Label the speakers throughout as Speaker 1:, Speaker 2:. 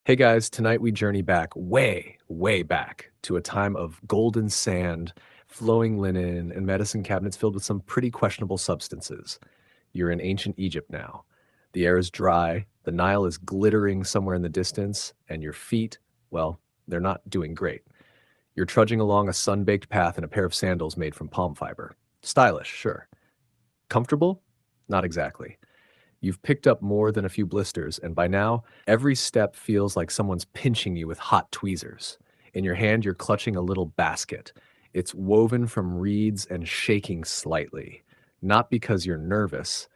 Speaker 1: Hey guys, tonight we journey back, way, way back, to a time of golden sand, flowing linen, and medicine cabinets filled with some pretty questionable substances. You're in ancient Egypt now. The air is dry, the Nile is glittering somewhere in the distance, and your feet, well, they're not doing great. You're trudging along a sun-baked path in a pair of sandals made from palm fiber. Stylish, sure. Comfortable? Not exactly. You've picked up more than a few blisters, and by now, every step feels like someone's pinching you with hot tweezers. In your hand, you're clutching a little basket. It's woven from reeds and shaking slightly. Not because you're nervous,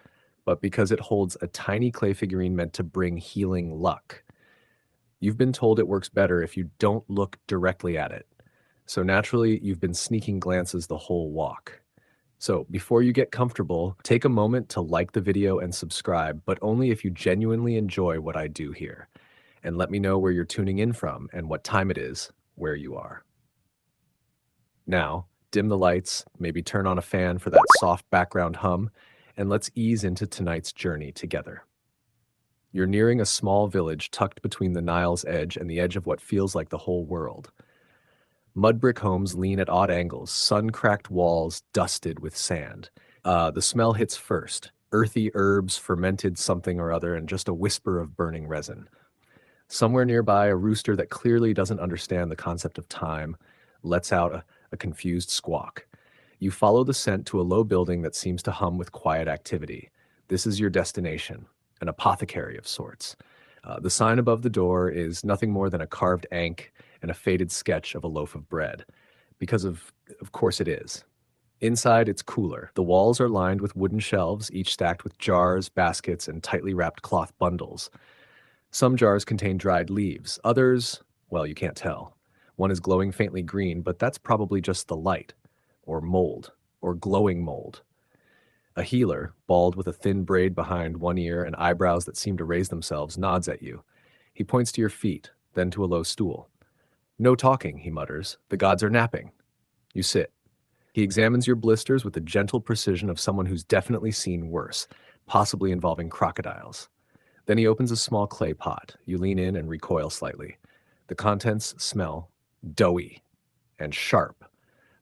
Speaker 1: but because it holds a tiny clay figurine meant to bring healing luck. You've been told it works better if you don't look directly at it. So naturally, you've been sneaking glances the whole walk. So before you get comfortable, take a moment to like the video and subscribe, but only if you genuinely enjoy what I do here. And let me know where you're tuning in from and what time it is where you are. Now, dim the lights, maybe turn on a fan for that soft background hum, and let's ease into tonight's journey together. You're nearing a small village tucked between the Nile's edge and the edge of what feels like the whole world. Mud brick homes lean at odd angles, sun-cracked walls dusted with sand. The smell hits first, earthy herbs, fermented something or other, and just a whisper of burning resin. Somewhere nearby, a rooster that clearly doesn't understand the concept of time lets out a confused squawk. You follow the scent to a low building that seems to hum with quiet activity. This is your destination, an apothecary of sorts. The sign above the door is nothing more than a carved ankh and a faded sketch of a loaf of bread. Because of course it is. Inside, it's cooler. The walls are lined with wooden shelves, each stacked with jars, baskets, and tightly wrapped cloth bundles. Some jars contain dried leaves. Others, well, you can't tell. One is glowing faintly green, but that's probably just the light, or mold, or glowing mold. A healer, bald with a thin braid behind one ear and eyebrows that seem to raise themselves, nods at you. He points to your feet, then to a low stool. No talking, he mutters. The gods are napping. You sit. He examines your blisters with the gentle precision of someone who's definitely seen worse, possibly involving crocodiles. Then he opens a small clay pot. You lean in and recoil slightly. The contents smell doughy and sharp.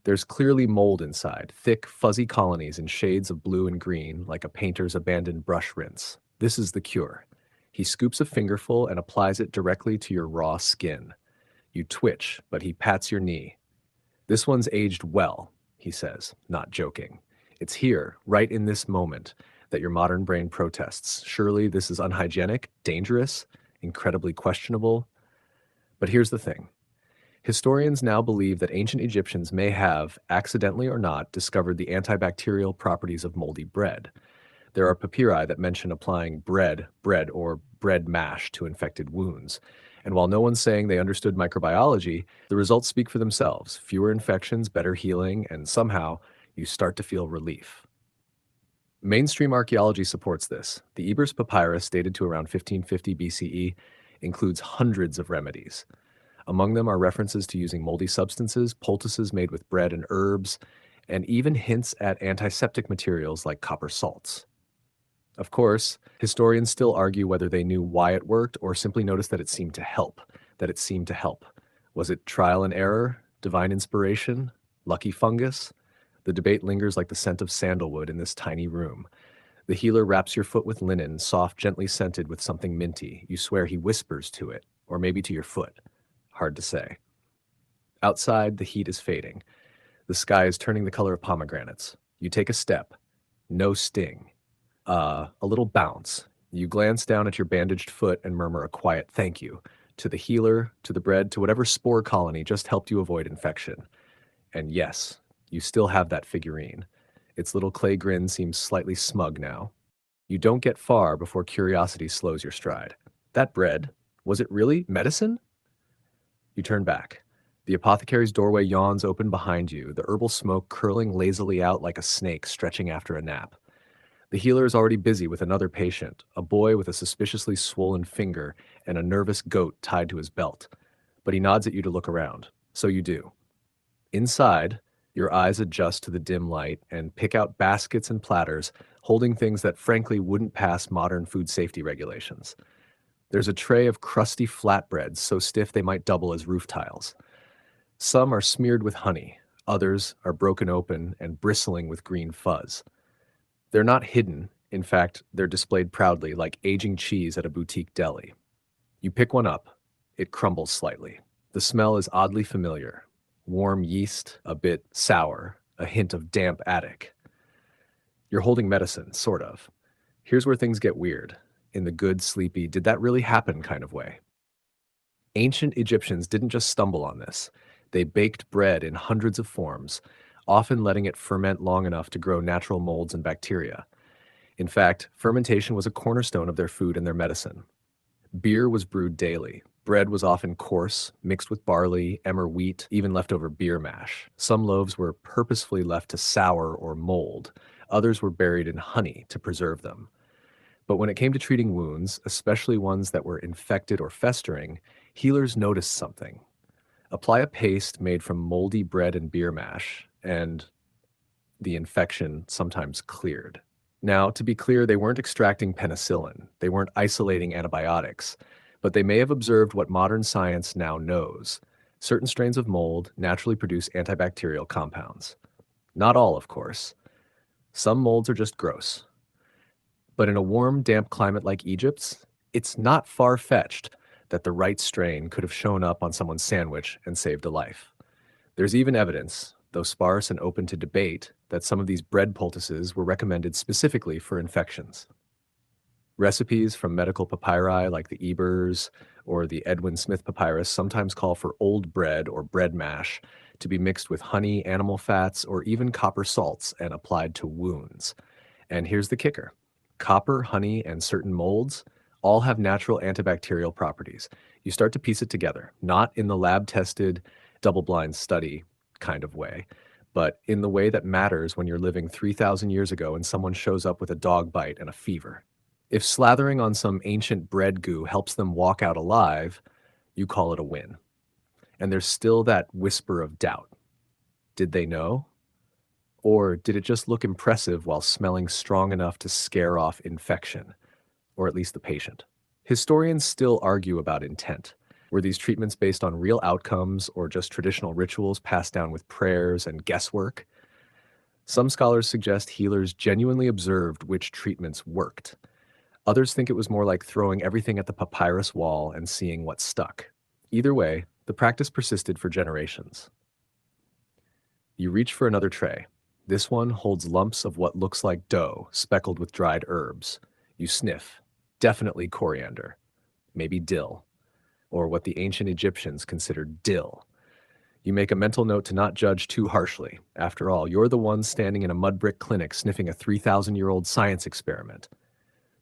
Speaker 1: There's clearly mold inside, thick, fuzzy colonies in shades of blue and green, like a painter's abandoned brush rinse. This is the cure. He scoops a fingerful and applies it directly to your raw skin. You twitch, but he pats your knee. This one's aged well, he says, not joking. It's here, right in this moment, that your modern brain protests. Surely this is unhygienic, dangerous, incredibly questionable. But here's the thing. Historians now believe that ancient Egyptians may have, accidentally or not, discovered the antibacterial properties of moldy bread. There are papyri that mention applying bread, or bread mash to infected wounds. And while no one's saying they understood microbiology, the results speak for themselves. Fewer infections, better healing, and somehow you start to feel relief. Mainstream archaeology supports this. The Ebers Papyrus, dated to around 1550 BCE, includes hundreds of remedies. Among them are references to using moldy substances, poultices made with bread and herbs, and even hints at antiseptic materials like copper salts. Of course, historians still argue whether they knew why it worked or simply noticed that it seemed to help, Was it trial and error, divine inspiration, lucky fungus? The debate lingers like the scent of sandalwood in this tiny room. The healer wraps your foot with linen, soft, gently scented with something minty. You swear he whispers to it, or maybe to your foot. Hard to say. Outside, the heat is fading. The sky is turning the color of pomegranates. You take a step. No sting. A little bounce. You glance down at your bandaged foot and murmur a quiet thank you to the healer, to the bread, to whatever spore colony just helped you avoid infection. And yes, you still have that figurine. Its little clay grin seems slightly smug now. You don't get far before curiosity slows your stride. That bread, was it really medicine? You turn back. The apothecary's doorway yawns open behind you, the herbal smoke curling lazily out like a snake stretching after a nap. The healer is already busy with another patient, a boy with a suspiciously swollen finger and a nervous goat tied to his belt. But he nods at you to look around. So you do. Inside, your eyes adjust to the dim light and pick out baskets and platters holding things that frankly wouldn't pass modern food safety regulations. There's a tray of crusty flatbreads so stiff they might double as roof tiles. Some are smeared with honey, others are broken open and bristling with green fuzz. They're not hidden. In fact, they're displayed proudly like aging cheese at a boutique deli. You pick one up. It crumbles slightly. The smell is oddly familiar. Warm yeast, a bit sour, a hint of damp attic. You're holding medicine, sort of. Here's where things get weird. In the good, sleepy, did that really happen kind of way. Ancient Egyptians didn't just stumble on this. They baked bread in hundreds of forms, often letting it ferment long enough to grow natural molds and bacteria. In fact, fermentation was a cornerstone of their food and their medicine. Beer was brewed daily. Bread was often coarse, mixed with barley, emmer wheat, even leftover beer mash. Some loaves were purposefully left to sour or mold. Others were buried in honey to preserve them. But when it came to treating wounds, especially ones that were infected or festering, healers noticed something. Apply a paste made from moldy bread and beer mash, and the infection sometimes cleared. Now, to be clear, they weren't extracting penicillin, they weren't isolating antibiotics, but they may have observed what modern science now knows. Certain strains of mold naturally produce antibacterial compounds. Not all, of course. Some molds are just gross. But in a warm, damp climate like Egypt's, it's not far-fetched that the right strain could have shown up on someone's sandwich and saved a life. There's even evidence, though sparse and open to debate, that some of these bread poultices were recommended specifically for infections. Recipes from medical papyri like the Ebers or the Edwin Smith papyrus sometimes call for old bread or bread mash to be mixed with honey, animal fats, or even copper salts and applied to wounds. And here's the kicker. Copper, honey, and certain molds all have natural antibacterial properties. You start to piece it together, not in the lab-tested, double-blind study kind of way, but in the way that matters when you're living 3,000 years ago and someone shows up with a dog bite and a fever. If slathering on some ancient bread goo helps them walk out alive, you call it a win. And there's still that whisper of doubt. Did they know? Or did it just look impressive while smelling strong enough to scare off infection, or at least the patient? Historians still argue about intent. Were these treatments based on real outcomes or just traditional rituals passed down with prayers and guesswork? Some scholars suggest healers genuinely observed which treatments worked. Others think it was more like throwing everything at the papyrus wall and seeing what stuck. Either way, the practice persisted for generations. You reach for another tray. This one holds lumps of what looks like dough, speckled with dried herbs. You sniff. Definitely coriander. Maybe dill. Or what the ancient Egyptians considered dill. You make a mental note to not judge too harshly. After all, you're the one standing in a mud brick clinic sniffing a 3,000-year-old science experiment.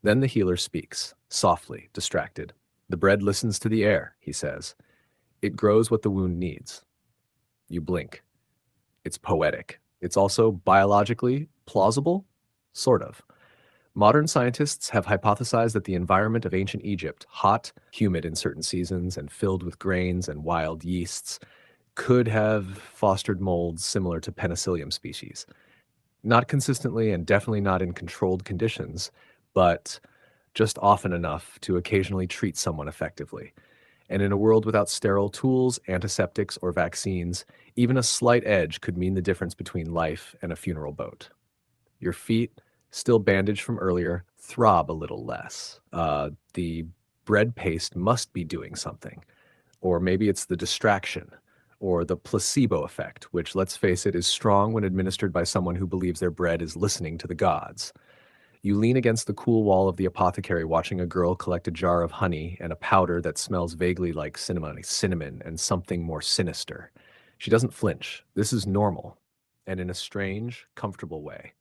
Speaker 1: Then the healer speaks, softly, distracted. The bread listens to the air, he says. It grows what the wound needs. You blink. It's poetic. It's also biologically plausible, sort of. Modern scientists have hypothesized that the environment of ancient Egypt, hot, humid in certain seasons, and filled with grains and wild yeasts, could have fostered molds similar to Penicillium species. Not consistently and definitely not in controlled conditions, but just often enough to occasionally treat someone effectively. And in a world without sterile tools, antiseptics, or vaccines, even a slight edge could mean the difference between life and a funeral boat. Your feet, still bandaged from earlier, throb a little less. The bread paste must be doing something. Or maybe it's the distraction, or the placebo effect, which, let's face it, is strong when administered by someone who believes their bread is listening to the gods. You lean against the cool wall of the apothecary watching a girl collect a jar of honey and a powder that smells vaguely like cinnamon and something more sinister. She doesn't flinch. This is normal. And in a strange, comfortable way,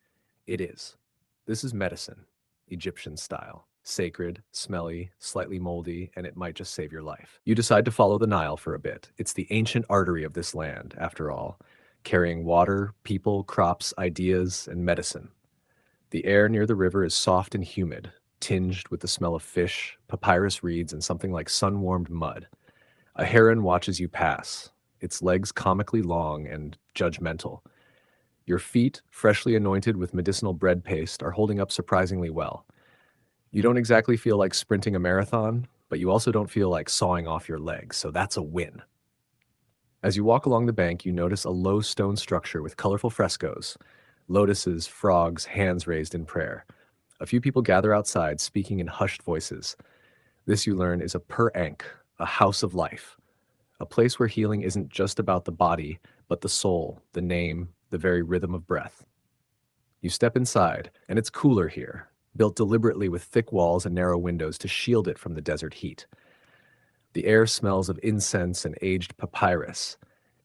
Speaker 1: it is. This is medicine, Egyptian style. Sacred, smelly, slightly moldy, and it might just save your life. You decide to follow the Nile for a bit. It's the ancient artery of this land, after all, carrying water, people, crops, ideas, and medicine. The air near the river is soft and humid, tinged with the smell of fish, papyrus reeds, and something like sun-warmed mud. A heron watches you pass, its legs comically long and judgmental. Your feet, freshly anointed with medicinal bread paste, are holding up surprisingly well. You don't exactly feel like sprinting a marathon, but you also don't feel like sawing off your legs, so that's a win. As you walk along the bank, you notice a low stone structure with colorful frescoes, lotuses, frogs, hands raised in prayer. A few people gather outside, speaking in hushed voices. This, you learn, is a per-ankh, a house of life, a place where healing isn't just about the body, but the soul, the name, the very rhythm of breath. You step inside, and it's cooler here, built deliberately with thick walls and narrow windows to shield it from the desert heat. The air smells of incense and aged papyrus.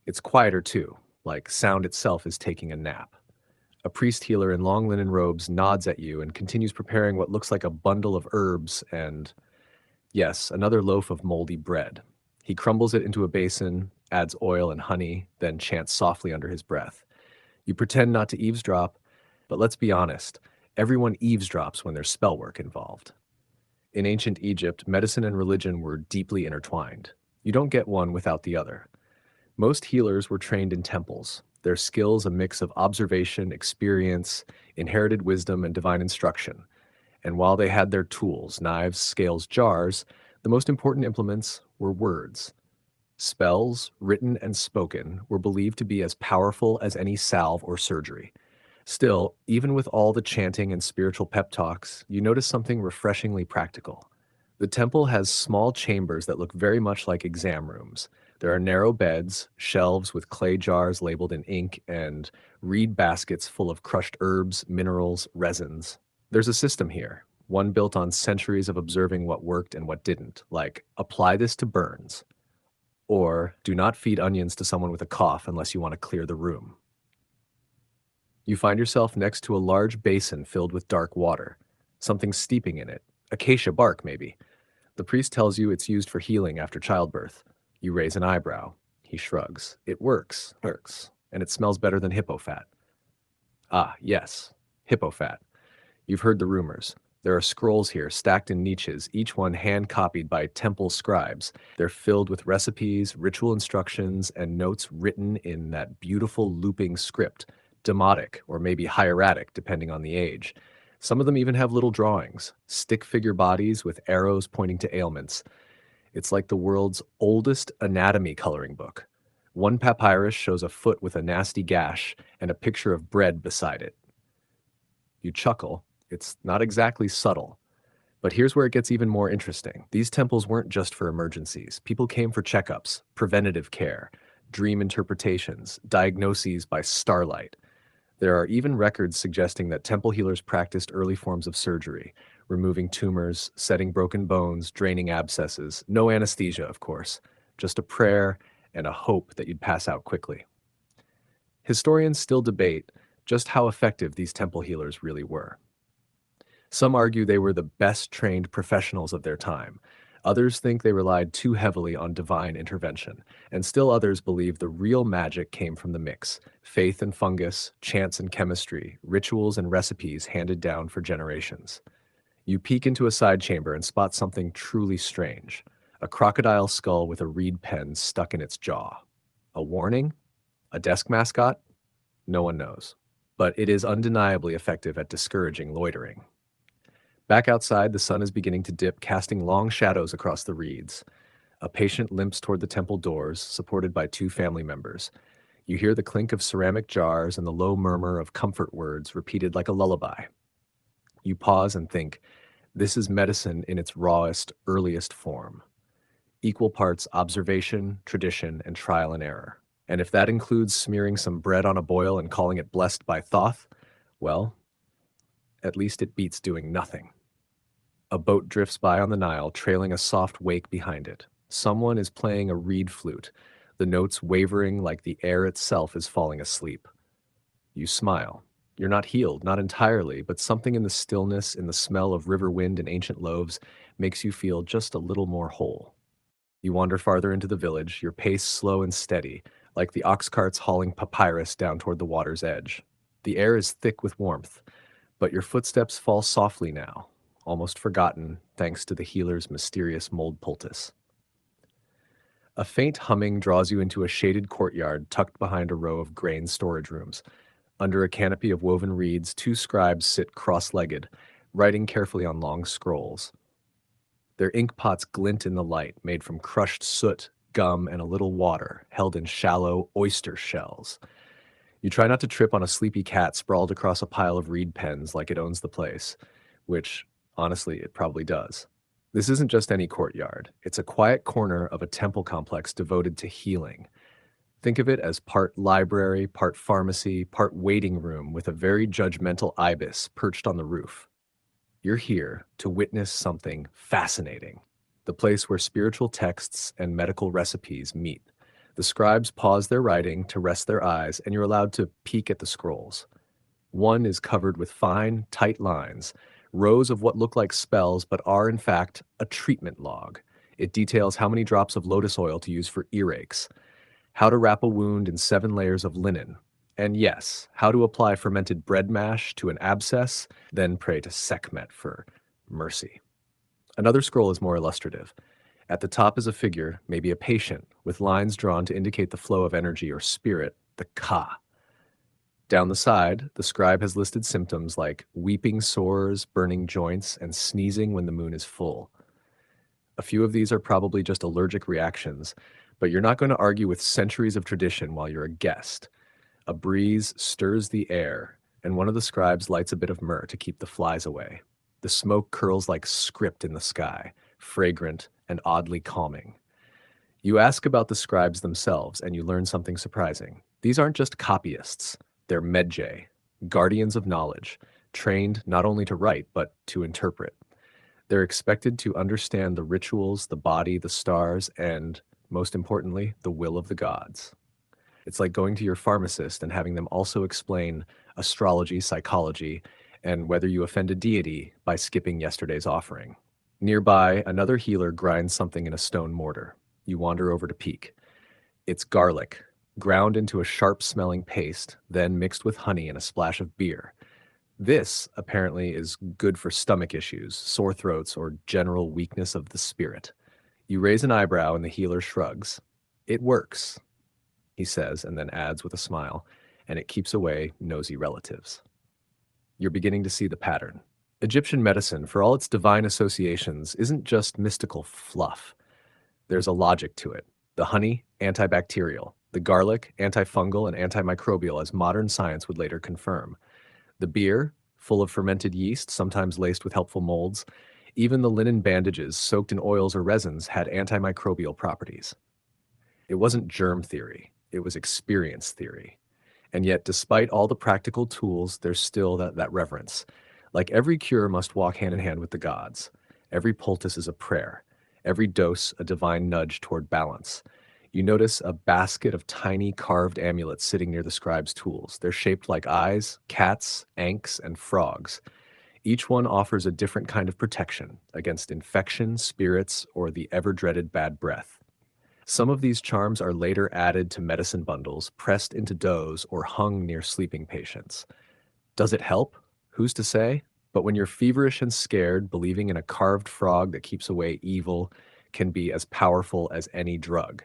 Speaker 1: It's quieter too, like sound itself is taking a nap. A priest healer in long linen robes nods at you and continues preparing what looks like a bundle of herbs and, yes, another loaf of moldy bread. He crumbles it into a basin, adds oil and honey, then chants softly under his breath. You pretend not to eavesdrop, but let's be honest, everyone eavesdrops when there's spell work involved. In ancient Egypt, medicine and religion were deeply intertwined. You don't get one without the other. Most healers were trained in temples, their skills a mix of observation, experience, inherited wisdom, and divine instruction. And while they had their tools, knives, scales, jars, the most important implements were words. Spells, written and spoken, were believed to be as powerful as any salve or surgery. Still, even with all the chanting and spiritual pep talks, you notice something refreshingly practical. The temple has small chambers that look very much like exam rooms. There are narrow beds, shelves with clay jars labeled in ink, and reed baskets full of crushed herbs, minerals, resins. There's a system here, one built on centuries of observing what worked and what didn't, like apply this to burns, or do not feed onions to someone with a cough unless you want to clear the room. You find yourself next to a large basin filled with dark water, something steeping in it, acacia bark maybe. The priest tells you it's used for healing after childbirth. You raise an eyebrow. He shrugs. It works, and it smells better than hippo fat. Ah, yes, hippo fat. You've heard the rumors. There are scrolls here stacked in niches, each one hand-copied by temple scribes. They're filled with recipes, ritual instructions, and notes written in that beautiful looping script, demotic or maybe hieratic, depending on the age. Some of them even have little drawings, stick figure bodies with arrows pointing to ailments. It's like the world's oldest anatomy coloring book. One papyrus shows a foot with a nasty gash and a picture of bread beside it. You chuckle. It's not exactly subtle. But here's where it gets even more interesting. These temples weren't just for emergencies. People came for checkups, preventative care, dream interpretations, diagnoses by starlight. There are even records suggesting that temple healers practiced early forms of surgery, removing tumors, setting broken bones, draining abscesses. No anesthesia, of course, just a prayer and a hope that you'd pass out quickly. Historians still debate just how effective these temple healers really were. Some argue they were the best trained professionals of their time. Others think they relied too heavily on divine intervention, and still others believe the real magic came from the mix: faith and fungus, chants and chemistry, rituals and recipes handed down for generations. You peek into a side chamber and spot something truly strange: a crocodile skull with a reed pen stuck in its jaw. A warning? A desk mascot? No one knows. But it is undeniably effective at discouraging loitering. Back outside, the sun is beginning to dip, casting long shadows across the reeds. A patient limps toward the temple doors, supported by two family members. You hear the clink of ceramic jars and the low murmur of comfort words repeated like a lullaby. You pause and think, this is medicine in its rawest, earliest form. Equal parts observation, tradition, and trial and error. And if that includes smearing some bread on a boil and calling it blessed by Thoth, well, at least it beats doing nothing. A boat drifts by on the Nile, trailing a soft wake behind it. Someone is playing a reed flute, the notes wavering like the air itself is falling asleep. You smile. You're not healed, not entirely, but something in the stillness, in the smell of river wind and ancient loaves, makes you feel just a little more whole. You wander farther into the village, your pace slow and steady, like the ox carts hauling papyrus down toward the water's edge. The air is thick with warmth, but your footsteps fall softly now, almost forgotten thanks to the healer's mysterious mold poultice. A faint humming draws you into a shaded courtyard tucked behind a row of grain storage rooms. Under a canopy of woven reeds, two scribes sit cross-legged, writing carefully on long scrolls. Their ink pots glint in the light, made from crushed soot, gum, and a little water, held in shallow oyster shells. You try not to trip on a sleepy cat sprawled across a pile of reed pens like it owns the place, which, honestly, it probably does. This isn't just any courtyard. It's a quiet corner of a temple complex devoted to healing. Think of it as part library, part pharmacy, part waiting room with a very judgmental ibis perched on the roof. You're here to witness something fascinating, the place where spiritual texts and medical recipes meet. The scribes pause their writing to rest their eyes, and you're allowed to peek at the scrolls. One is covered with fine, tight lines, rows of what look like spells but are, in fact, a treatment log. It details how many drops of lotus oil to use for earaches, how to wrap a wound in 7 layers of linen, and yes, how to apply fermented bread mash to an abscess, then pray to Sekhmet for mercy. Another scroll is more illustrative. At the top is a figure, maybe a patient, with lines drawn to indicate the flow of energy or spirit, the Ka. Down the side, the scribe has listed symptoms like weeping sores, burning joints, and sneezing when the moon is full. A few of these are probably just allergic reactions, but you're not going to argue with centuries of tradition while you're a guest. A breeze stirs the air, and one of the scribes lights a bit of myrrh to keep the flies away. The smoke curls like script in the sky, fragrant and oddly calming. You ask about the scribes themselves, and you learn something surprising. These aren't just copyists. They're medjay, guardians of knowledge, trained not only to write, but to interpret. They're expected to understand the rituals, the body, the stars, and, most importantly, the will of the gods. It's like going to your pharmacist and having them also explain astrology, psychology, and whether you offend a deity by skipping yesterday's offering. Nearby, another healer grinds something in a stone mortar. You wander over to peek. It's garlic, ground into a sharp-smelling paste, then mixed with honey and a splash of beer. This, apparently, is good for stomach issues, sore throats, or general weakness of the spirit. You raise an eyebrow and the healer shrugs. It works, he says, and then adds with a smile, and it keeps away nosy relatives. You're beginning to see the pattern. Egyptian medicine, for all its divine associations, isn't just mystical fluff. There's a logic to it. The honey, antibacterial. The garlic, antifungal and antimicrobial, as modern science would later confirm. The beer, full of fermented yeast, sometimes laced with helpful molds. Even the linen bandages soaked in oils or resins had antimicrobial properties. It wasn't germ theory. It was experience theory. And yet, despite all the practical tools, there's still that reverence. Like every cure must walk hand in hand with the gods. Every poultice is a prayer. Every dose a divine nudge toward balance. You notice a basket of tiny carved amulets sitting near the scribe's tools. They're shaped like eyes, cats, ankhs, and frogs. Each one offers a different kind of protection against infection, spirits, or the ever-dreaded bad breath. Some of these charms are later added to medicine bundles, pressed into doughs, or hung near sleeping patients. Does it help? Who's to say? But when you're feverish and scared, believing in a carved frog that keeps away evil can be as powerful as any drug.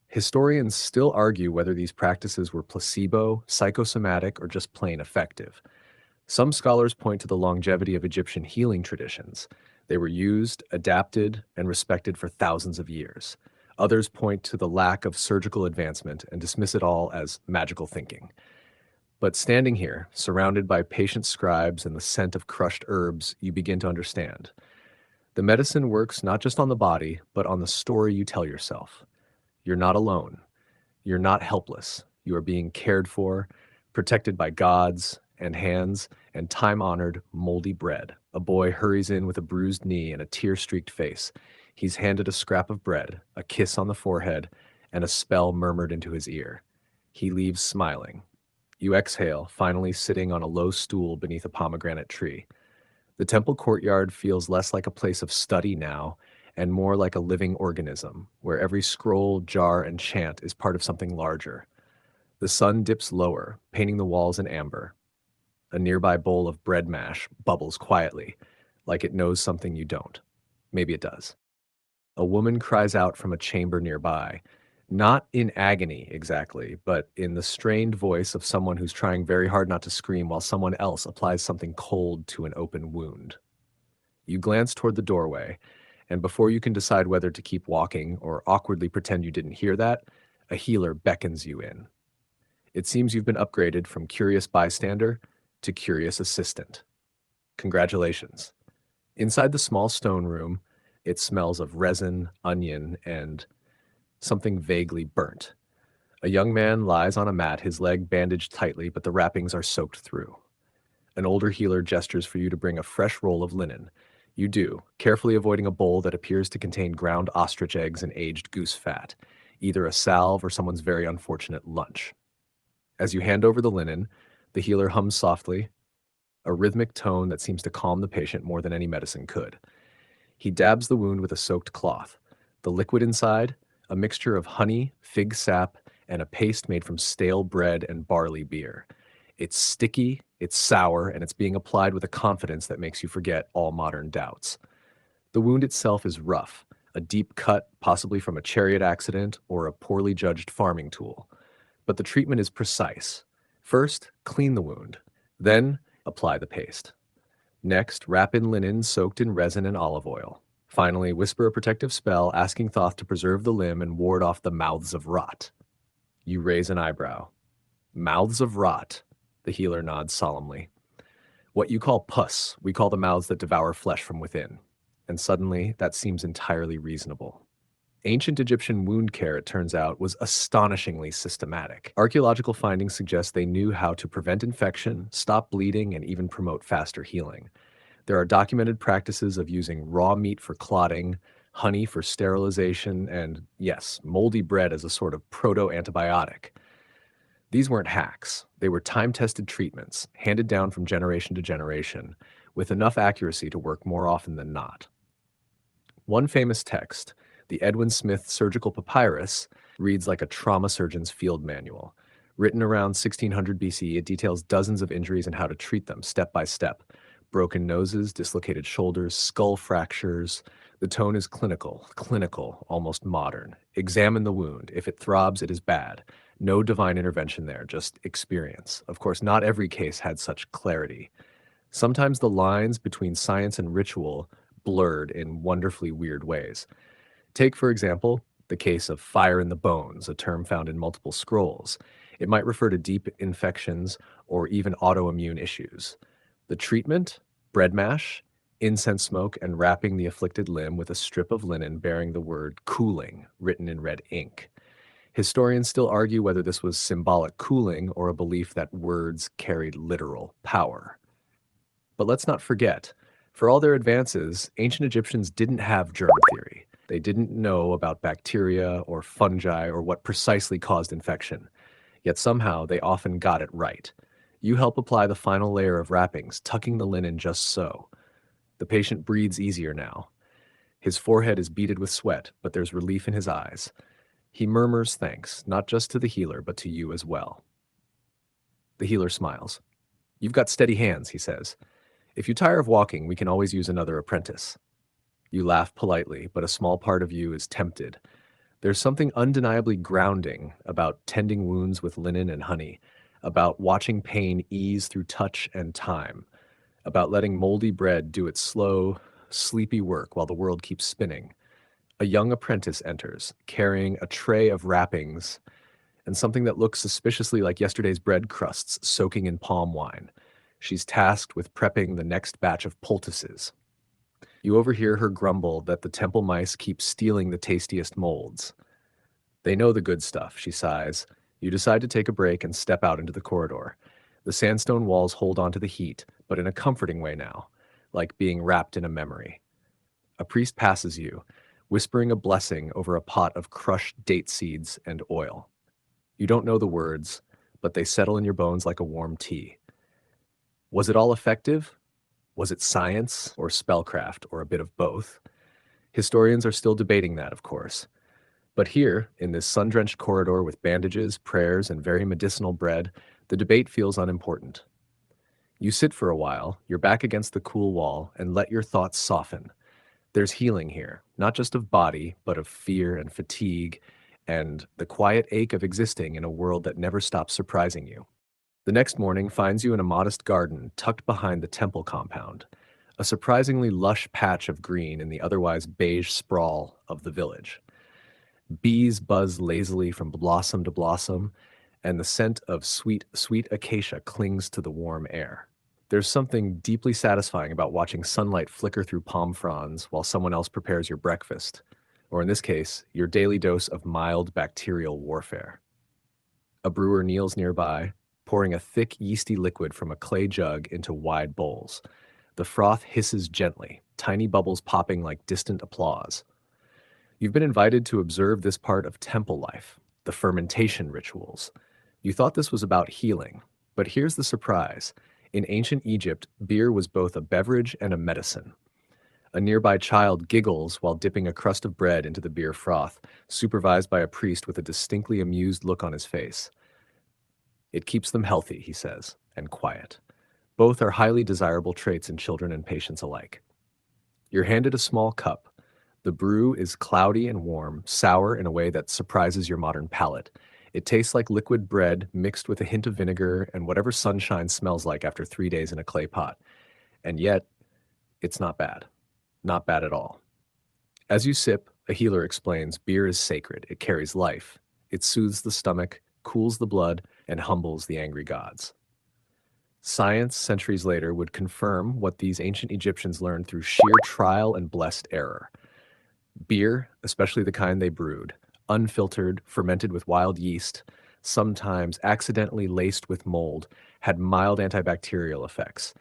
Speaker 1: Historians still argue whether these practices were placebo, psychosomatic, or just plain effective. Some scholars point to the longevity of Egyptian healing traditions. They were used, adapted, and respected for thousands of years. Others point to the lack of surgical advancement and dismiss it all as magical thinking. But standing here, surrounded by patient scribes and the scent of crushed herbs, you begin to understand. The medicine works not just on the body, but on the story you tell yourself. You're not alone. You're not helpless. You are being cared for, protected by gods and hands and time-honored moldy bread. A boy hurries in with a bruised knee and a tear-streaked face. He's handed a scrap of bread, a kiss on the forehead, and a spell murmured into his ear. He leaves smiling. You exhale, finally sitting on a low stool beneath a pomegranate tree. The temple courtyard feels less like a place of study now, and more like a living organism, where every scroll, jar, and chant is part of something larger. The sun dips lower, painting the walls in amber. A nearby bowl of bread mash bubbles quietly, like it knows something you don't. Maybe it does. A woman cries out from a chamber nearby, not in agony exactly, but in the strained voice of someone who's trying very hard not to scream while someone else applies something cold to an open wound. You glance toward the doorway, And before you can decide whether to keep walking or awkwardly pretend you didn't hear that, a healer beckons you in. It seems you've been upgraded from curious bystander to curious assistant. Congratulations. Inside the small stone room, it smells of resin, onion, and something vaguely burnt. A young man lies on a mat, his leg bandaged tightly, but the wrappings are soaked through. An older healer gestures for you to bring a fresh roll of linen. You do, carefully avoiding a bowl that appears to contain ground ostrich eggs and aged goose fat, either a salve or someone's very unfortunate lunch. As you hand over the linen, the healer hums softly, a rhythmic tone that seems to calm the patient more than any medicine could. He dabs the wound with a soaked cloth. The liquid inside, a mixture of honey, fig sap, and a paste made from stale bread and barley beer. It's sticky, it's sour, and it's being applied with a confidence that makes you forget all modern doubts. The wound itself is rough, a deep cut, possibly from a chariot accident or a poorly judged farming tool. But the treatment is precise. First, clean the wound. Then, apply the paste. Next, wrap in linen soaked in resin and olive oil. Finally, whisper a protective spell, asking Thoth to preserve the limb and ward off the mouths of rot. You raise an eyebrow. Mouths of rot, the healer nods solemnly. What you call pus, we call the mouths that devour flesh from within. And suddenly, that seems entirely reasonable. Ancient Egyptian wound care, it turns out, was astonishingly systematic. Archaeological findings suggest they knew how to prevent infection, stop bleeding, and even promote faster healing. There are documented practices of using raw meat for clotting, honey for sterilization, and, yes, moldy bread as a sort of proto-antibiotic. These weren't hacks. They were time-tested treatments, handed down from generation to generation, with enough accuracy to work more often than not. One famous text, the Edwin Smith Surgical Papyrus, reads like a trauma surgeon's field manual. Written around 1600 BC, it details dozens of injuries and how to treat them step by step. Broken noses, dislocated shoulders, skull fractures. The tone is clinical, almost modern. Examine the wound. If it throbs, it is bad. No divine intervention there, just experience. Of course, not every case had such clarity. Sometimes the lines between science and ritual blurred in wonderfully weird ways. Take, for example, the case of fire in the bones, a term found in multiple scrolls. It might refer to deep infections or even autoimmune issues. The treatment, bread mash, incense smoke, and wrapping the afflicted limb with a strip of linen bearing the word cooling written in red ink. Historians still argue whether this was symbolic cooling or a belief that words carried literal power. But let's not forget, for all their advances, ancient Egyptians didn't have germ theory. They didn't know about bacteria or fungi or what precisely caused infection. Yet somehow they often got it right. You help apply the final layer of wrappings, tucking the linen just so. The patient breathes easier now. His forehead is beaded with sweat, but there's relief in his eyes. He murmurs thanks, not just to the healer, but to you as well. The healer smiles. You've got steady hands, he says. If you tire of walking, we can always use another apprentice. You laugh politely, but a small part of you is tempted. There's something undeniably grounding about tending wounds with linen and honey, about watching pain ease through touch and time, about letting moldy bread do its slow, sleepy work while the world keeps spinning. A young apprentice enters, carrying a tray of wrappings and something that looks suspiciously like yesterday's bread crusts soaking in palm wine. She's tasked with prepping the next batch of poultices. You overhear her grumble that the temple mice keep stealing the tastiest molds. They know the good stuff, she sighs. You decide to take a break and step out into the corridor. The sandstone walls hold onto the heat, but in a comforting way now, like being wrapped in a memory. A priest passes you, whispering a blessing over a pot of crushed date seeds and oil. You don't know the words, but they settle in your bones like a warm tea. Was it all effective? Was it science or spellcraft or a bit of both? Historians are still debating that, of course. But here, in this sun-drenched corridor with bandages, prayers, and very medicinal bread, the debate feels unimportant. You sit for a while, your back against the cool wall, and let your thoughts soften. There's healing here, not just of body, but of fear and fatigue, and the quiet ache of existing in a world that never stops surprising you. The next morning finds you in a modest garden tucked behind the temple compound. a surprisingly lush patch of green in the otherwise beige sprawl of the village. Bees buzz lazily from blossom to blossom, and the scent of sweet, sweet acacia clings to the warm air. There's something deeply satisfying about watching sunlight flicker through palm fronds while someone else prepares your breakfast, or in this case, your daily dose of mild bacterial warfare. A brewer kneels nearby, pouring a thick, yeasty liquid from a clay jug into wide bowls. The froth hisses gently, tiny bubbles popping like distant applause. You've been invited to observe this part of temple life, the fermentation rituals. You thought this was about healing, but here's the surprise. In ancient Egypt, beer was both a beverage and a medicine. A nearby child giggles while dipping a crust of bread into the beer froth, supervised by a priest with a distinctly amused look on his face. It keeps them healthy, he says, and quiet. Both are highly desirable traits in children and patients alike. You're handed a small cup. The brew is cloudy and warm, sour in a way that surprises your modern palate. It tastes like liquid bread mixed with a hint of vinegar and whatever sunshine smells like after 3 days in a clay pot. And yet, it's not bad. Not bad at all. As you sip, a healer explains, beer is sacred. It carries life. It soothes the stomach, cools the blood, and humbles the angry gods. Science, centuries later, would confirm what these ancient Egyptians learned through sheer trial and blessed error. Beer, especially the kind they brewed, unfiltered, fermented with wild yeast, sometimes accidentally laced with mold, had mild antibacterial effects.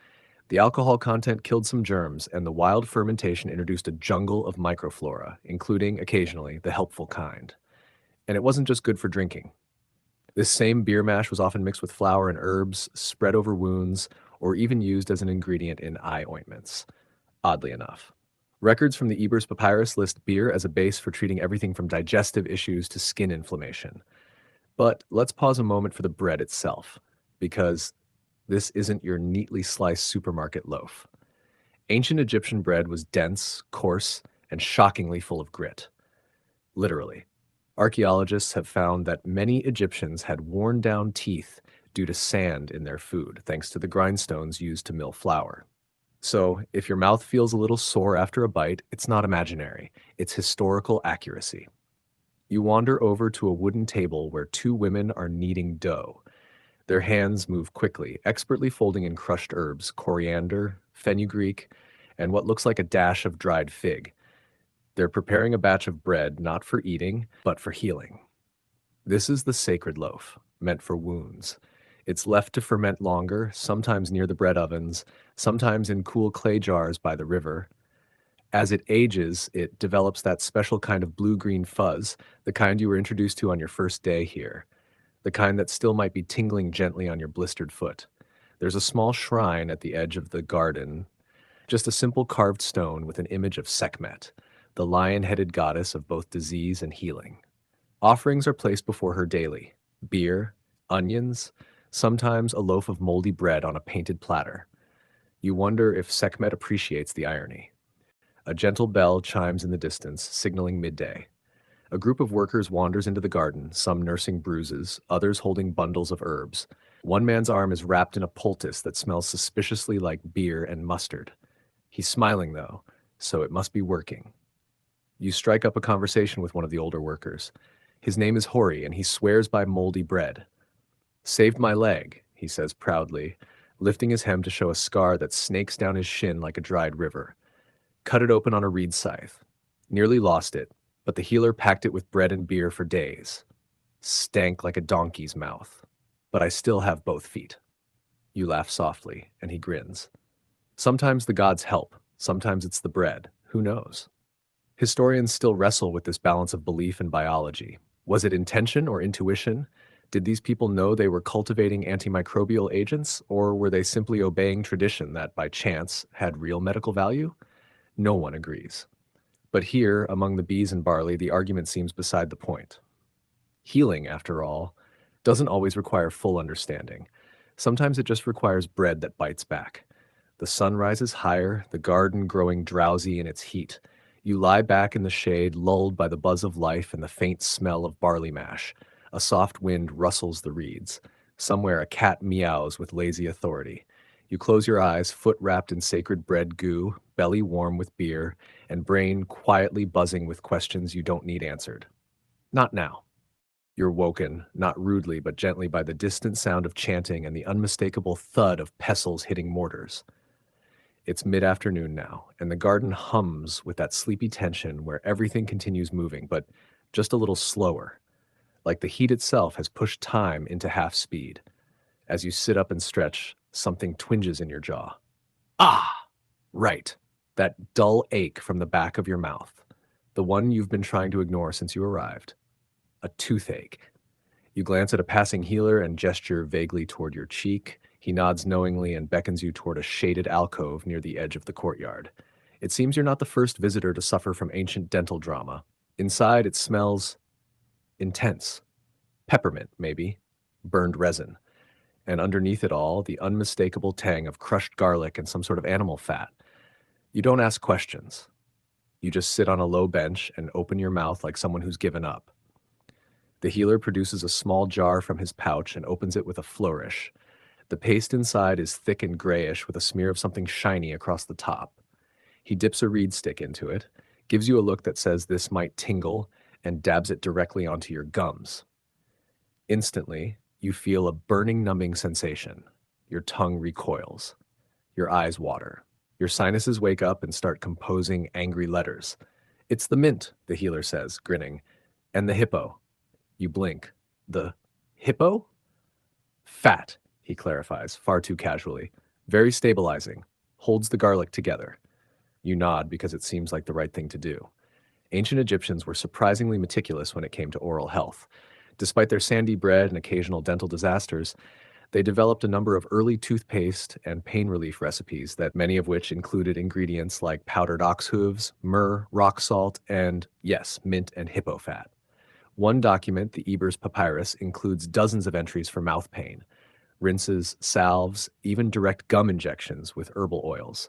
Speaker 1: The alcohol content killed some germs, and the wild fermentation introduced a jungle of microflora, including, occasionally, the helpful kind. And it wasn't just good for drinking. This same beer mash was often mixed with flour and herbs, spread over wounds, or even used as an ingredient in eye ointments, oddly enough. Records from the Ebers Papyrus list beer as a base for treating everything from digestive issues to skin inflammation. But let's pause a moment for the bread itself, because this isn't your neatly sliced supermarket loaf. Ancient Egyptian bread was dense, coarse, and shockingly full of grit. Literally. Archaeologists have found that many Egyptians had worn down teeth due to sand in their food, thanks to the grindstones used to mill flour. So, if your mouth feels a little sore after a bite, it's not imaginary. It's historical accuracy. You wander over to a wooden table where two women are kneading dough. Their hands move quickly, expertly folding in crushed herbs, coriander, fenugreek, and what looks like a dash of dried fig. They're preparing a batch of bread not for eating, but for healing. This is the sacred loaf, meant for wounds. It's left to ferment longer, sometimes near the bread ovens, sometimes in cool clay jars by the river. As it ages, it develops that special kind of blue-green fuzz, the kind you were introduced to on your first day here, the kind that still might be tingling gently on your blistered foot. There's a small shrine at the edge of the garden, just a simple carved stone with an image of Sekhmet, the lion-headed goddess of both disease and healing. Offerings are placed before her daily: beer, onions, sometimes a loaf of moldy bread on a painted platter. You wonder if Sekhmet appreciates the irony. A gentle bell chimes in the distance, signaling midday. A group of workers wanders into the garden, some nursing bruises, others holding bundles of herbs. One man's arm is wrapped in a poultice that smells suspiciously like beer and mustard. He's smiling, though, so it must be working. You strike up a conversation with one of the older workers. His name is Hori, and he swears by moldy bread. "Saved my leg," he says proudly, lifting his hem to show a scar that snakes down his shin like a dried river. Cut it open on a reed scythe. Nearly lost it, but the healer packed it with bread and beer for days. Stank like a donkey's mouth. But I still have both feet. You laugh softly, and he grins. Sometimes the gods help, sometimes it's the bread. Who knows? Historians still wrestle with this balance of belief and biology. Was it intention or intuition? Did these people know they were cultivating antimicrobial agents, or were they simply obeying tradition that, by chance, had real medical value? No one agrees. But here, among the bees and barley, the argument seems beside the point. Healing, after all, doesn't always require full understanding. Sometimes it just requires bread that bites back. The sun rises higher, the garden growing drowsy in its heat. You lie back in the shade, lulled by the buzz of life and the faint smell of barley mash. A soft wind rustles the reeds. Somewhere a cat meows with lazy authority. You close your eyes, foot wrapped in sacred bread goo, belly warm with beer, and brain quietly buzzing with questions you don't need answered. Not now. You're woken, not rudely but gently, by the distant sound of chanting and the unmistakable thud of pestles hitting mortars. It's mid-afternoon now, and the garden hums with that sleepy tension where everything continues moving, but just a little slower, like the heat itself has pushed time into half speed. As you sit up and stretch, something twinges in your jaw. Ah! Right. That dull ache from the back of your mouth. The one you've been trying to ignore since you arrived. A toothache. You glance at a passing healer and gesture vaguely toward your cheek. He nods knowingly and beckons you toward a shaded alcove near the edge of the courtyard. It seems you're not the first visitor to suffer from ancient dental drama. Inside, it smells intense. Peppermint, maybe. Burned resin. And underneath it all, the unmistakable tang of crushed garlic and some sort of animal fat. You don't ask questions. You just sit on a low bench and open your mouth like someone who's given up. The healer produces a small jar from his pouch and opens it with a flourish. The paste inside is thick and grayish with a smear of something shiny across the top. He dips a reed stick into it, gives you a look that says this might tingle, and dabs it directly onto your gums. Instantly, you feel a burning, numbing sensation. Your tongue recoils. Your eyes water. Your sinuses wake up and start composing angry letters. It's the mint, the healer says, grinning. And the hippo. You blink. The hippo? Fat, he clarifies, far too casually. Very stabilizing. Holds the garlic together. You nod because it seems like the right thing to do. Ancient Egyptians were surprisingly meticulous when it came to oral health. Despite their sandy bread and occasional dental disasters, they developed a number of early toothpaste and pain relief recipes, that many of which included ingredients like powdered ox hooves, myrrh, rock salt, and, yes, mint and hippo fat. One document, the Eber's Papyrus, includes dozens of entries for mouth pain, rinses, salves, even direct gum injections with herbal oils.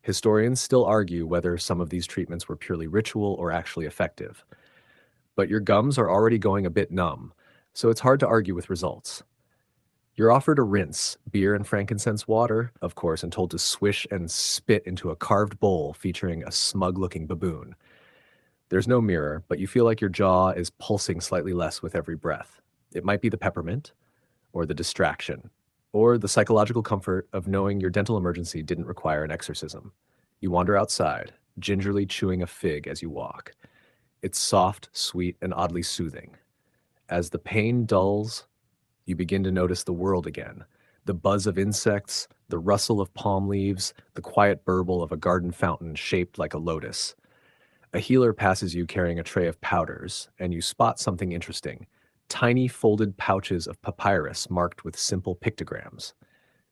Speaker 1: Historians still argue whether some of these treatments were purely ritual or actually effective. But your gums are already going a bit numb, so it's hard to argue with results. You're offered a rinse, beer and frankincense water, of course, and told to swish and spit into a carved bowl featuring a smug-looking baboon. There's no mirror, but you feel like your jaw is pulsing slightly less with every breath. It might be the peppermint, or the distraction, or the psychological comfort of knowing your dental emergency didn't require an exorcism. You wander outside, gingerly chewing a fig as you walk. It's soft, sweet, and oddly soothing. As the pain dulls, you begin to notice the world again. The buzz of insects, the rustle of palm leaves, the quiet burble of a garden fountain shaped like a lotus. A healer passes you carrying a tray of powders, and you spot something interesting. Tiny folded pouches of papyrus marked with simple pictograms.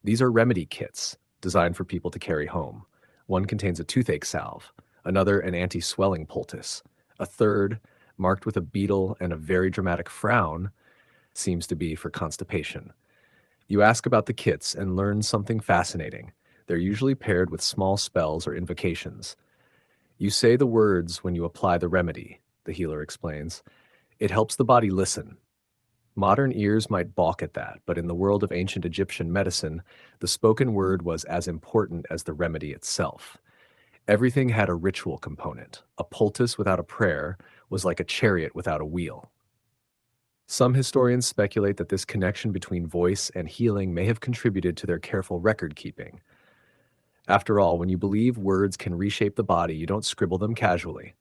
Speaker 1: These are remedy kits, designed for people to carry home. One contains a toothache salve, another an anti-swelling poultice. A third, marked with a beetle and a very dramatic frown, seems to be for constipation. You ask about the kits and learn something fascinating. They're usually paired with small spells or invocations. You say the words when you apply the remedy, the healer explains. It helps the body listen. Modern ears might balk at that, but in the world of ancient Egyptian medicine, the spoken word was as important as the remedy itself. Everything had a ritual component. A poultice without a prayer was like a chariot without a wheel. Some historians speculate that this connection between voice and healing may have contributed to their careful record keeping. After all, when you believe words can reshape the body, you don't scribble them casually.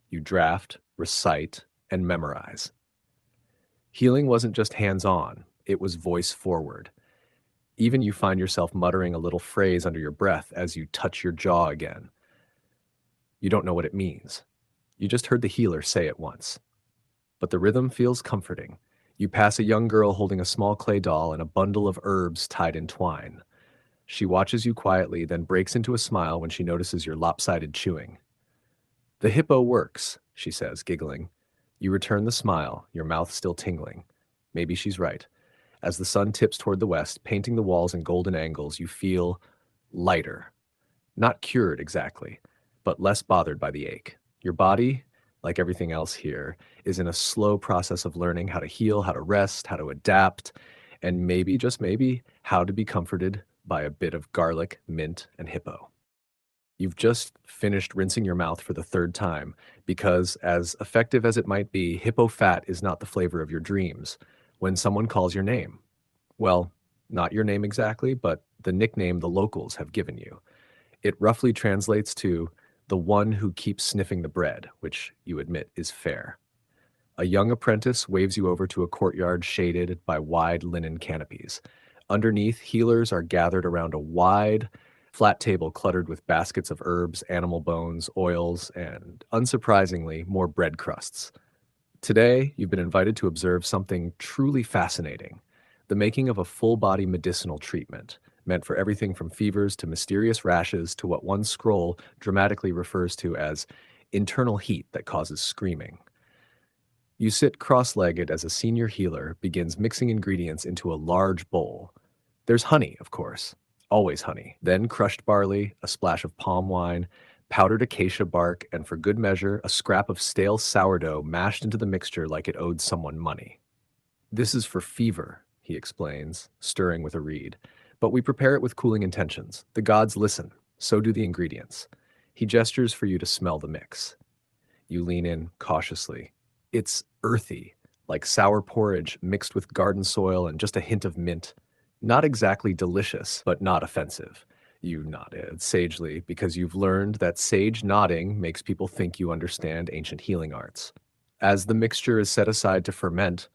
Speaker 1: You draft, recite, and memorize. Healing wasn't just hands-on, it was voice-forward. Even you find yourself muttering a little phrase under your breath as you touch your jaw again. You don't know what it means. You just heard the healer say it once. But the rhythm feels comforting. You pass a young girl holding a small clay doll and a bundle of herbs tied in twine. She watches you quietly, then breaks into a smile when she notices your lopsided chewing. The hippo works, she says, giggling. You return the smile, your mouth still tingling. Maybe she's right. As the sun tips toward the west, painting the walls in golden angles, you feel lighter. Not cured exactly, but less bothered by the ache. Your body, like everything else here, is in a slow process of learning how to heal, how to rest, how to adapt, and maybe, just maybe, how to be comforted by a bit of garlic, mint, and hippo. You've just finished rinsing your mouth for the third time because, as effective as it might be, hippo fat is not the flavor of your dreams when someone calls your name. Well, not your name exactly, but the nickname the locals have given you. It roughly translates to the one who keeps sniffing the bread, which you admit is fair. A young apprentice waves you over to a courtyard shaded by wide linen canopies. Underneath, healers are gathered around a wide, flat table cluttered with baskets of herbs, animal bones, oils, and, unsurprisingly, more bread crusts. Today, you've been invited to observe something truly fascinating: the making of a full body medicinal treatment, meant for everything from fevers to mysterious rashes to what one scroll dramatically refers to as internal heat that causes screaming. You sit cross-legged as a senior healer begins mixing ingredients into a large bowl. There's honey, of course, always honey, then crushed barley, a splash of palm wine, powdered acacia bark, and for good measure, a scrap of stale sourdough mashed into the mixture like it owed someone money. This is for fever, he explains, stirring with a reed. But we prepare it with cooling intentions. The gods listen, so do the ingredients. He gestures for you to smell the mix. You lean in cautiously. It's earthy, like sour porridge mixed with garden soil and just a hint of mint. Not exactly delicious, but not offensive. You nodded sagely because you've learned that sage nodding makes people think you understand ancient healing arts. As the mixture is set aside to ferment,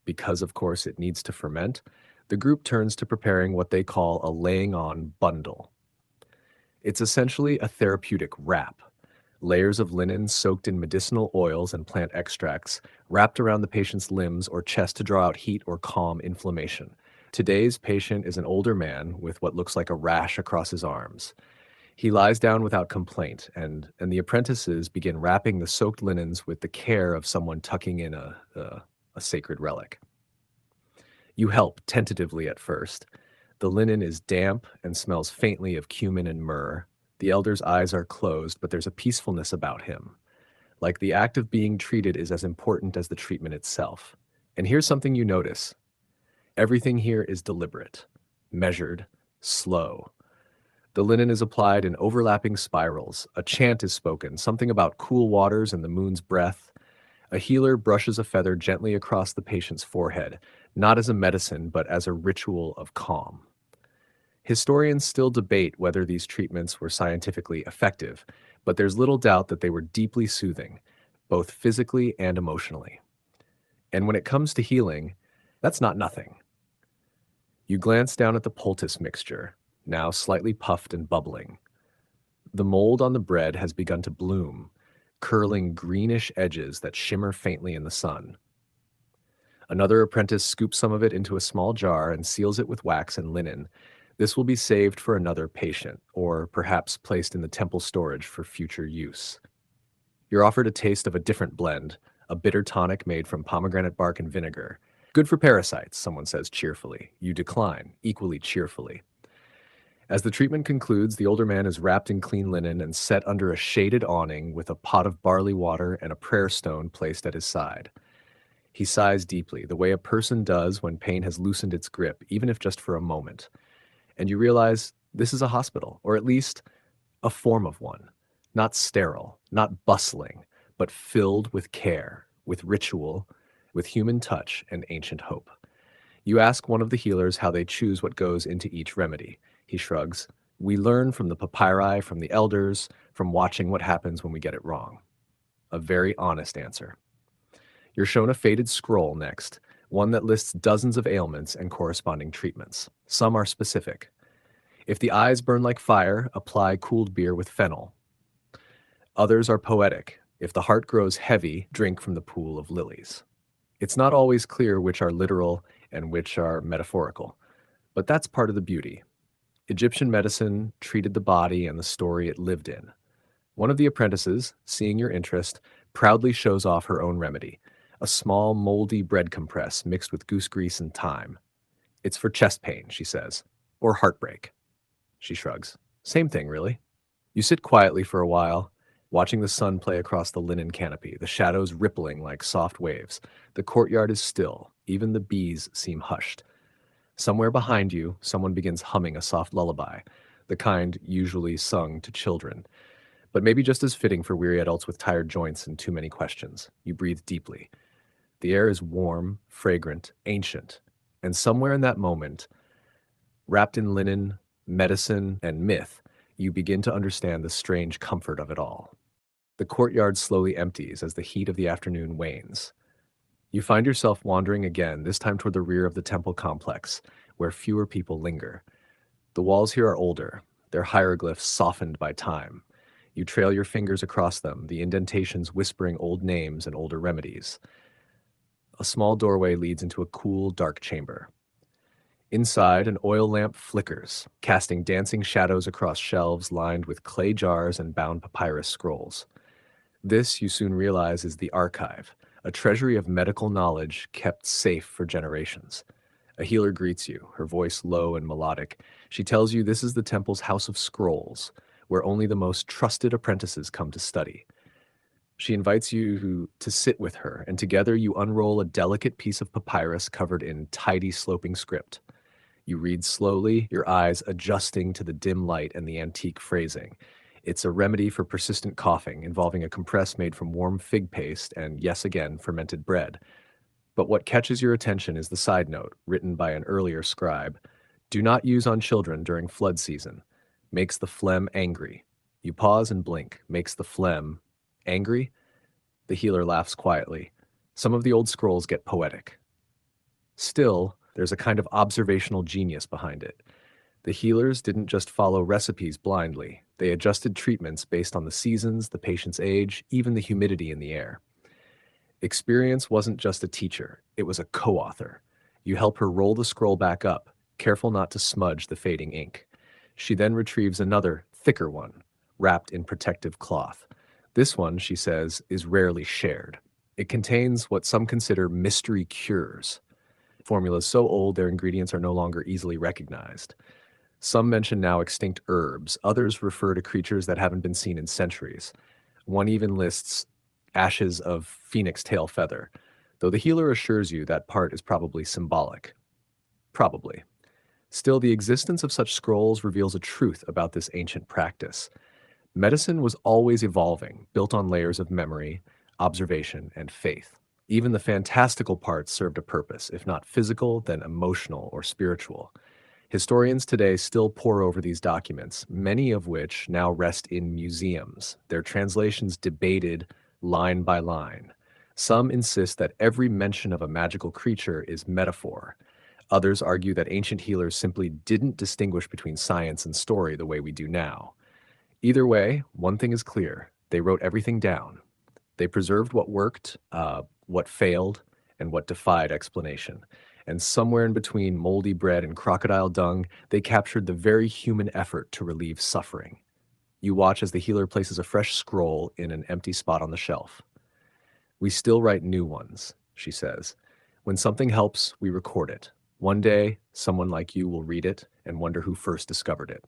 Speaker 1: because of course it needs to ferment, the group turns to preparing what they call a laying on bundle. It's essentially a therapeutic wrap. Layers of linen soaked in medicinal oils and plant extracts wrapped around the patient's limbs or chest to draw out heat or calm inflammation. Today's patient is an older man with what looks like a rash across his arms. He lies down without complaint, and the apprentices begin wrapping the soaked linens with the care of someone tucking in a sacred relic. You help tentatively at first. The linen is damp and smells faintly of cumin and myrrh. The elder's eyes are closed, but there's a peacefulness about him. Like the act of being treated is as important as the treatment itself. And here's something you notice. Everything here is deliberate, measured, slow. The linen is applied in overlapping spirals. A chant is spoken, something about cool waters and the moon's breath. A healer brushes a feather gently across the patient's forehead, not as a medicine, but as a ritual of calm. Historians still debate whether these treatments were scientifically effective, but there's little doubt that they were deeply soothing, both physically and emotionally. And when it comes to healing, that's not nothing. You glance down at the poultice mixture, now slightly puffed and bubbling. The mold on the bread has begun to bloom, curling greenish edges that shimmer faintly in the sun. Another apprentice scoops some of it into a small jar and seals it with wax and linen. This will be saved for another patient, or perhaps placed in the temple storage for future use. You're offered a taste of a different blend, a bitter tonic made from pomegranate bark and vinegar. Good for parasites, someone says cheerfully. You decline, equally cheerfully. As the treatment concludes, the older man is wrapped in clean linen and set under a shaded awning with a pot of barley water and a prayer stone placed at his side. He sighs deeply, the way a person does when pain has loosened its grip, even if just for a moment. And you realize this is a hospital, or at least a form of one. Not sterile, not bustling, but filled with care, with ritual, with human touch and ancient hope. You ask one of the healers how they choose what goes into each remedy. He shrugs. We learn from the papyri, from the elders, from watching what happens when we get it wrong. A very honest answer. You're shown a faded scroll next, one that lists dozens of ailments and corresponding treatments. Some are specific. If the eyes burn like fire, apply cooled beer with fennel. Others are poetic. If the heart grows heavy, drink from the pool of lilies. It's not always clear which are literal and which are metaphorical, but that's part of the beauty. Egyptian medicine treated the body and the story it lived in. One of the apprentices, seeing your interest, proudly shows off her own remedy, a small moldy bread compress mixed with goose grease and thyme. It's for chest pain, she says, or heartbreak. She shrugs. Same thing, really. You sit quietly for a while, watching the sun play across the linen canopy, the shadows rippling like soft waves. The courtyard is still. Even the bees seem hushed. Somewhere behind you, someone begins humming a soft lullaby, the kind usually sung to children, but maybe just as fitting for weary adults with tired joints and too many questions. You breathe deeply. The air is warm, fragrant, ancient, and somewhere in that moment, wrapped in linen, medicine, and myth, you begin to understand the strange comfort of it all. The courtyard slowly empties as the heat of the afternoon wanes. You find yourself wandering again, this time toward the rear of the temple complex, where fewer people linger. The walls here are older, their hieroglyphs softened by time. You trail your fingers across them, the indentations whispering old names and older remedies. A small doorway leads into a cool, dark chamber. Inside, an oil lamp flickers, casting dancing shadows across shelves lined with clay jars and bound papyrus scrolls. This, you soon realize, is the archive, a treasury of medical knowledge kept safe for generations. A healer greets you, her voice low and melodic. She tells you this is the temple's house of scrolls, where only the most trusted apprentices come to study. She invites you to sit with her, and together you unroll a delicate piece of papyrus covered in tidy sloping script. You read slowly, your eyes adjusting to the dim light and the antique phrasing. It's a remedy for persistent coughing, involving a compress made from warm fig paste and, yes again, fermented bread. But what catches your attention is the side note, written by an earlier scribe. Do not use on children during flood season. Makes the phlegm angry. You pause and blink. Makes the phlegm angry? The healer laughs quietly. Some of the old scrolls get poetic. Still, there's a kind of observational genius behind it. The healers didn't just follow recipes blindly. They adjusted treatments based on the seasons, the patient's age, even the humidity in the air. Experience wasn't just a teacher, it was a co-author. You help her roll the scroll back up, careful not to smudge the fading ink. She then retrieves another, thicker one, wrapped in protective cloth. This one, she says, is rarely shared. It contains what some consider mystery cures, formulas so old their ingredients are no longer easily recognized. Some mention now extinct herbs, others refer to creatures that haven't been seen in centuries. One even lists ashes of phoenix tail feather, though the healer assures you that part is probably symbolic. Probably. Still, the existence of such scrolls reveals a truth about this ancient practice. Medicine was always evolving, built on layers of memory, observation, and faith. Even the fantastical parts served a purpose, if not physical, then emotional or spiritual. Historians today still pore over these documents, many of which now rest in museums, their translations debated line by line. Some insist that every mention of a magical creature is metaphor. Others argue that ancient healers simply didn't distinguish between science and story the way we do now. Either way, one thing is clear. They wrote everything down. They preserved what worked, what failed, and what defied explanation. And somewhere in between moldy bread and crocodile dung, they captured the very human effort to relieve suffering. You watch as the healer places a fresh scroll in an empty spot on the shelf. We still write new ones, she says. When something helps, we record it. One day, someone like you will read it and wonder who first discovered it.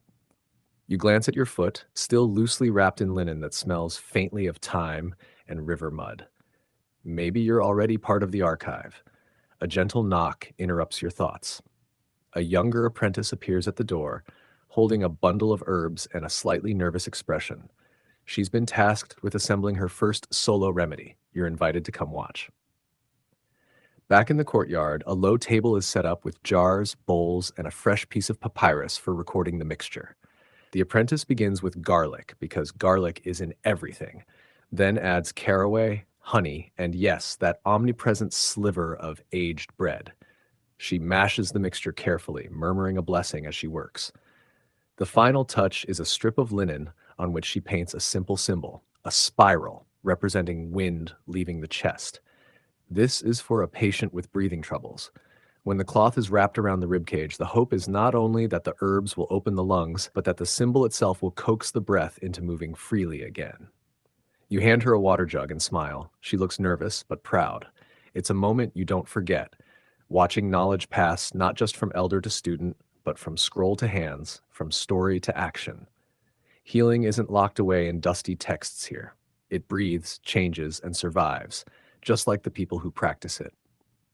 Speaker 1: You glance at your foot, still loosely wrapped in linen that smells faintly of thyme and river mud. Maybe you're already part of the archive. A gentle knock interrupts your thoughts. A younger apprentice appears at the door, holding a bundle of herbs and a slightly nervous expression. She's been tasked with assembling her first solo remedy. You're invited to come watch. Back in the courtyard, a low table is set up with jars, bowls, and a fresh piece of papyrus for recording the mixture. The apprentice begins with garlic, because garlic is in everything, then adds caraway, honey, and yes, that omnipresent sliver of aged bread. She mashes the mixture carefully, murmuring a blessing as she works. The final touch is a strip of linen on which she paints a simple symbol, a spiral representing wind leaving the chest. This is for a patient with breathing troubles. When the cloth is wrapped around the ribcage, the hope is not only that the herbs will open the lungs, but that the symbol itself will coax the breath into moving freely again. You hand her a water jug and smile. She looks nervous, but proud. It's a moment you don't forget, watching knowledge pass not just from elder to student, but from scroll to hands, from story to action. Healing isn't locked away in dusty texts here. It breathes, changes, and survives, just like the people who practice it.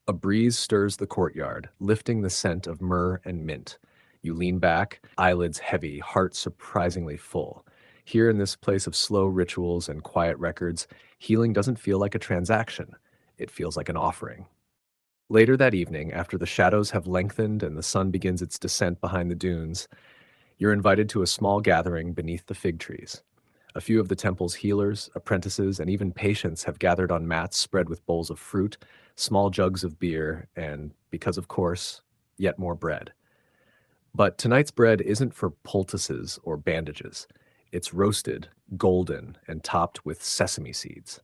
Speaker 1: A breeze stirs the courtyard, lifting the scent of myrrh and mint. You lean back, eyelids heavy, heart surprisingly full. Here in this place of slow rituals and quiet records, healing doesn't feel like a transaction. It feels like an offering. Later that evening, after the shadows have lengthened and the sun begins its descent behind the dunes, you're invited to a small gathering beneath the fig trees. A few of the temple's healers, apprentices, and even patients have gathered on mats spread with bowls of fruit, small jugs of beer, and, because of course, yet more bread. But tonight's bread isn't for poultices or bandages. It's roasted, golden, and topped with sesame seeds.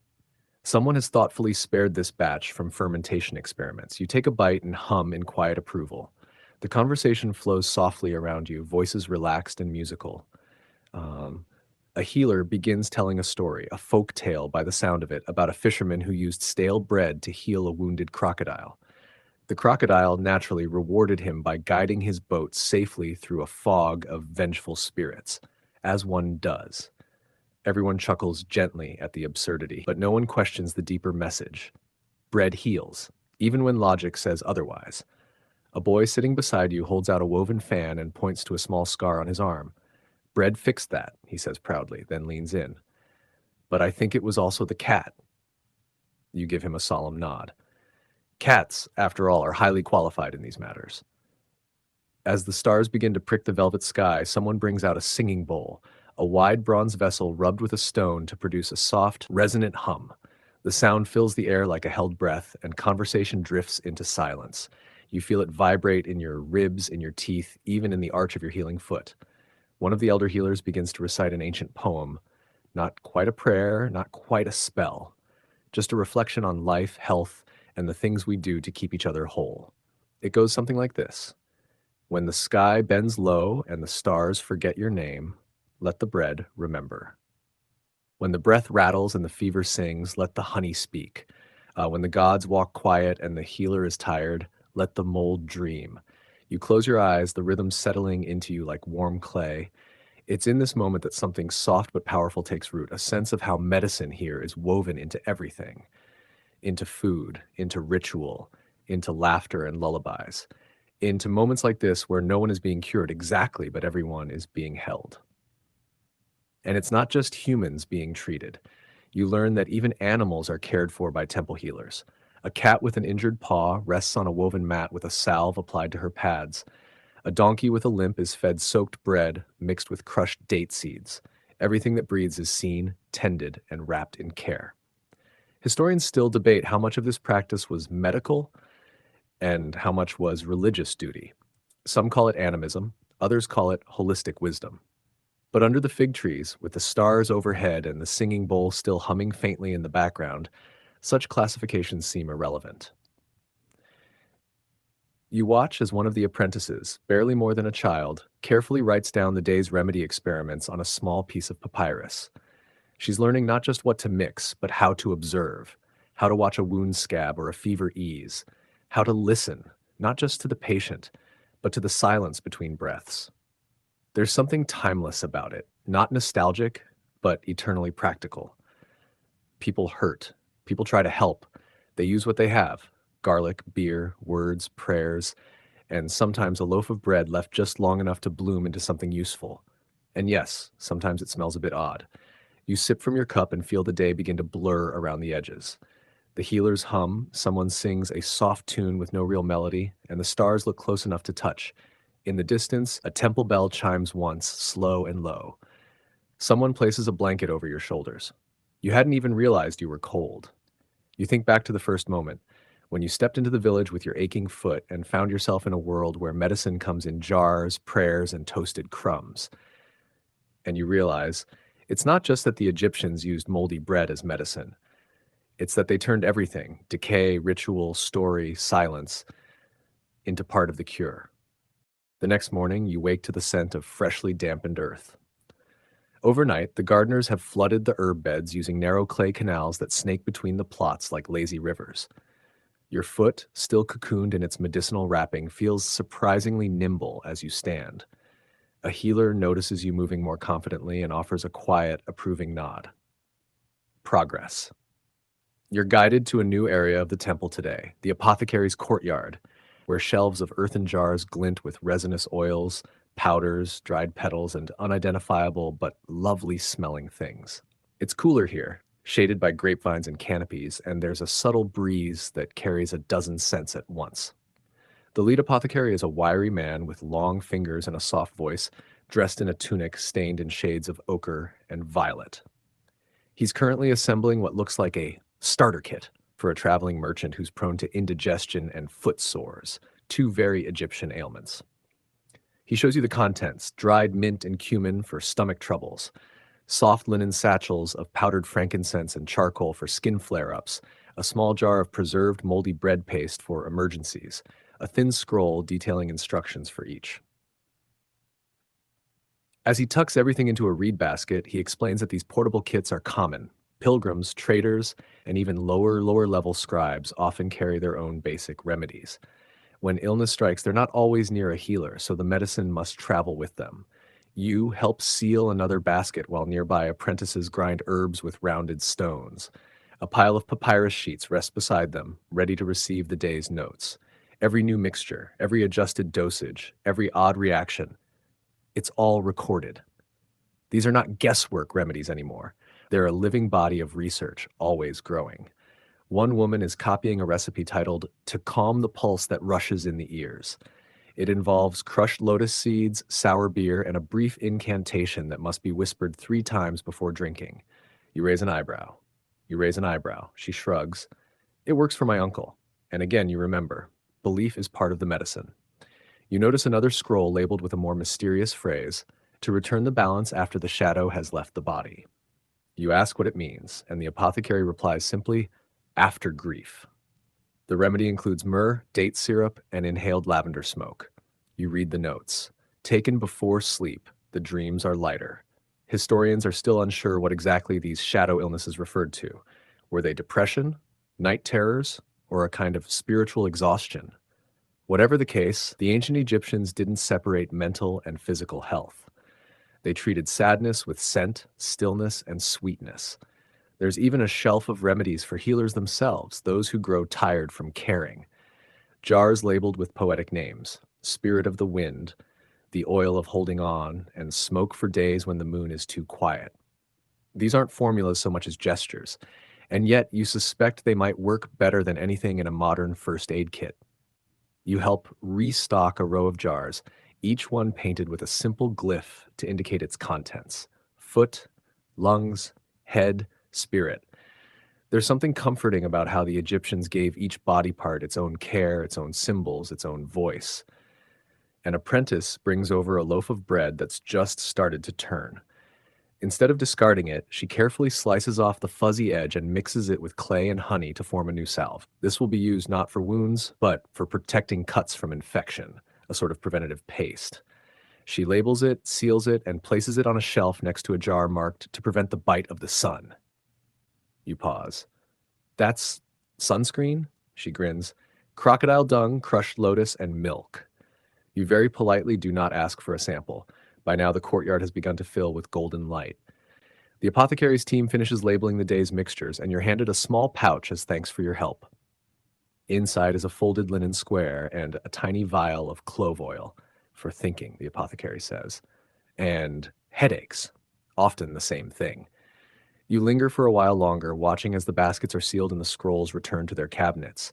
Speaker 1: Someone has thoughtfully spared this batch from fermentation experiments. You take a bite and hum in quiet approval. The conversation flows softly around you, voices relaxed and musical. Um, a healer begins telling a story, a folk tale by the sound of it, about a fisherman who used stale bread to heal a wounded crocodile. The crocodile naturally rewarded him by guiding his boat safely through a fog of vengeful spirits, as one does. Everyone chuckles gently at the absurdity, but no one questions the deeper message. Bread heals, even when logic says otherwise. A boy sitting beside you holds out a woven fan and points to a small scar on his arm. Bread fixed that, he says proudly, then leans in. But I think it was also the cat. You give him a solemn nod. Cats, after all, are highly qualified in these matters. As the stars begin to prick the velvet sky, someone brings out a singing bowl, a wide bronze vessel rubbed with a stone to produce a soft, resonant hum. The sound fills the air like a held breath, and conversation drifts into silence. You feel it vibrate in your ribs, in your teeth, even in the arch of your healing foot. One of the elder healers begins to recite an ancient poem, not quite a prayer, not quite a spell, just a reflection on life, health, and the things we do to keep each other whole. It goes something like this. When the sky bends low and the stars forget your name, let the bread remember. When the breath rattles and the fever sings, let the honey speak. When the gods walk quiet and the healer is tired, let the mold dream. You close your eyes, the rhythm settling into you like warm clay. It's in this moment that something soft but powerful takes root, a sense of how medicine here is woven into everything, into food, into ritual, into laughter and lullabies, into moments like this where no one is being cured exactly, but everyone is being held. And it's not just humans being treated. You learn that even animals are cared for by temple healers. A cat with an injured paw rests on a woven mat with a salve applied to her pads. A donkey with a limp is fed soaked bread mixed with crushed date seeds. Everything that breathes is seen, tended, and wrapped in care. Historians still debate how much of this practice was medical and how much was religious duty. Some call it animism, others call it holistic wisdom. But under the fig trees, with the stars overhead and the singing bowl still humming faintly in the background, such classifications seem irrelevant. You watch as one of the apprentices, barely more than a child, carefully writes down the day's remedy experiments on a small piece of papyrus. She's learning not just what to mix, but how to observe, how to watch a wound scab or a fever ease, how to listen, not just to the patient, but to the silence between breaths. There's something timeless about it, not nostalgic, but eternally practical. People hurt. People try to help. They use what they have: garlic, beer, words, prayers, and sometimes a loaf of bread left just long enough to bloom into something useful. And yes, sometimes it smells a bit odd. You sip from your cup and feel the day begin to blur around the edges. The healers hum, someone sings a soft tune with no real melody, and the stars look close enough to touch. In the distance, a temple bell chimes once, slow and low. Someone places a blanket over your shoulders. You hadn't even realized you were cold. You think back to the first moment, when you stepped into the village with your aching foot and found yourself in a world where medicine comes in jars, prayers, and toasted crumbs. And you realize it's not just that the Egyptians used moldy bread as medicine. It's that they turned everything, decay, ritual, story, silence, into part of the cure. The next morning, you wake to the scent of freshly dampened earth. Overnight, the gardeners have flooded the herb beds using narrow clay canals that snake between the plots like lazy rivers. Your foot, still cocooned in its medicinal wrapping, feels surprisingly nimble as you stand. A healer notices you moving more confidently and offers a quiet, approving nod. Progress. You're guided to a new area of the temple today, the apothecary's courtyard, where shelves of earthen jars glint with resinous oils, powders, dried petals, and unidentifiable but lovely smelling things. It's cooler here, shaded by grapevines and canopies, and there's a subtle breeze that carries a dozen scents at once. The lead apothecary is a wiry man with long fingers and a soft voice, dressed in a tunic stained in shades of ochre and violet. He's currently assembling what looks like a starter kit for a traveling merchant who's prone to indigestion and foot sores, two very Egyptian ailments. He shows you the contents: dried mint and cumin for stomach troubles, soft linen satchels of powdered frankincense and charcoal for skin flare-ups, a small jar of preserved moldy bread paste for emergencies, a thin scroll detailing instructions for each. As he tucks everything into a reed basket, he explains that these portable kits are common. Pilgrims, traders, and even lower level scribes often carry their own basic remedies. When illness strikes, they're not always near a healer, so the medicine must travel with them. You help seal another basket while nearby apprentices grind herbs with rounded stones. A pile of papyrus sheets rests beside them, ready to receive the day's notes. Every new mixture, every adjusted dosage, every odd reaction, it's all recorded. These are not guesswork remedies anymore. They're a living body of research, always growing. One woman is copying a recipe titled "To Calm the Pulse That Rushes in the Ears." It involves crushed lotus seeds, sour beer, and a brief incantation that must be whispered 3 times before drinking. You raise an eyebrow. You raise an eyebrow. She shrugs. It works for my uncle. And again, you remember, belief is part of the medicine. You notice another scroll labeled with a more mysterious phrase, "To return the balance after the shadow has left the body." You ask what it means, and the apothecary replies simply, "After grief." The remedy includes myrrh, date syrup, and inhaled lavender smoke. You read the notes. Taken before sleep, the dreams are lighter. Historians are still unsure what exactly these shadow illnesses referred to. Were they depression, night terrors, or a kind of spiritual exhaustion? Whatever the case, the ancient Egyptians didn't separate mental and physical health. They treated sadness with scent, stillness, and sweetness. There's even a shelf of remedies for healers themselves, those who grow tired from caring. Jars labeled with poetic names: Spirit of the Wind, the Oil of Holding On, and Smoke for Days When the Moon is Too Quiet. These aren't formulas so much as gestures, and yet you suspect they might work better than anything in a modern first aid kit. You help restock a row of jars, each one painted with a simple glyph to indicate its contents: foot, lungs, head, spirit. There's something comforting about how the Egyptians gave each body part its own care, its own symbols, its own voice. An apprentice brings over a loaf of bread that's just started to turn. Instead of discarding it, she carefully slices off the fuzzy edge and mixes it with clay and honey to form a new salve. This will be used not for wounds, but for protecting cuts from infection, a sort of preventative paste. She labels it, seals it, and places it on a shelf next to a jar marked "To Prevent the Bite of the Sun." You pause. "That's sunscreen?" She grins. "Crocodile dung, crushed lotus, and milk." You very politely do not ask for a sample. By now, the courtyard has begun to fill with golden light. The apothecary's team finishes labeling the day's mixtures, and you're handed a small pouch as thanks for your help. Inside is a folded linen square and a tiny vial of clove oil, for thinking, the apothecary says, and headaches, often the same thing. You linger for a while longer, watching as the baskets are sealed and the scrolls return to their cabinets.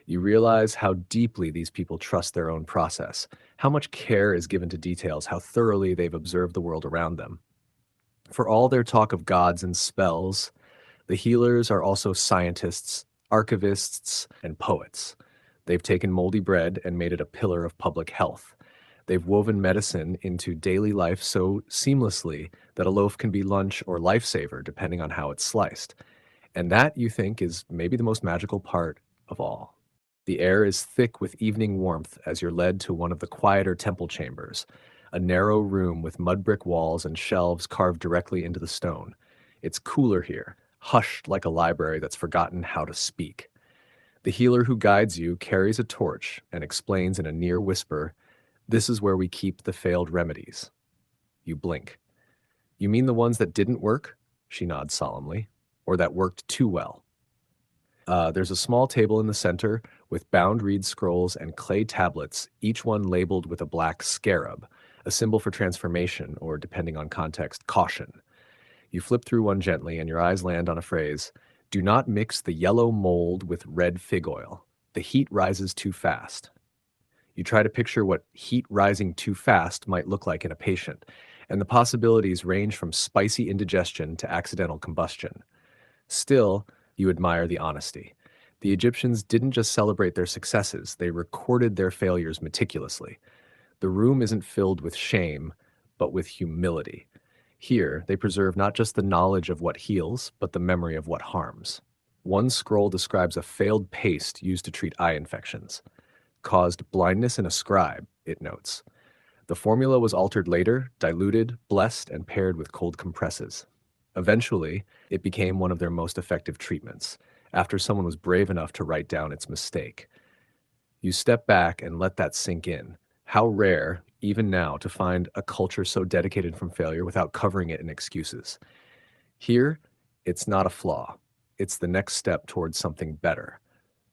Speaker 1: You realize how deeply these people trust their own process, how much care is given to details, how thoroughly they've observed the world around them. For all their talk of gods and spells, the healers are also scientists, archivists, and poets. They've taken moldy bread and made it a pillar of public health. They've woven medicine into daily life so seamlessly that a loaf can be lunch or lifesaver depending on how it's sliced. And that, you think, is maybe the most magical part of all. The air is thick with evening warmth as you're led to one of the quieter temple chambers, a narrow room with mud brick walls and shelves carved directly into the stone. It's cooler here, hushed like a library that's forgotten how to speak. The healer who guides you carries a torch and explains in a near whisper, "This is where we keep the failed remedies." You blink. "You mean the ones that didn't work?" She nods solemnly. "Or that worked too well?" There's a small table in the center with bound reed scrolls and clay tablets, each one labeled with a black scarab, a symbol for transformation or, depending on context, caution. You flip through one gently, and your eyes land on a phrase: "Do not mix the yellow mold with red fig oil. The heat rises too fast." You try to picture what heat rising too fast might look like in a patient, and the possibilities range from spicy indigestion to accidental combustion. Still, you admire the honesty. The Egyptians didn't just celebrate their successes, they recorded their failures meticulously. The room isn't filled with shame, but with humility. Here, they preserve not just the knowledge of what heals, but the memory of what harms. One scroll describes a failed paste used to treat eye infections. Caused blindness in a scribe, it notes. The formula was altered later, diluted, blessed, and paired with cold compresses. Eventually, it became one of their most effective treatments, after someone was brave enough to write down its mistake. You step back and let that sink in. How rare, even now, to find a culture so dedicated from failure without covering it in excuses. Here, it's not a flaw. It's the next step towards something better.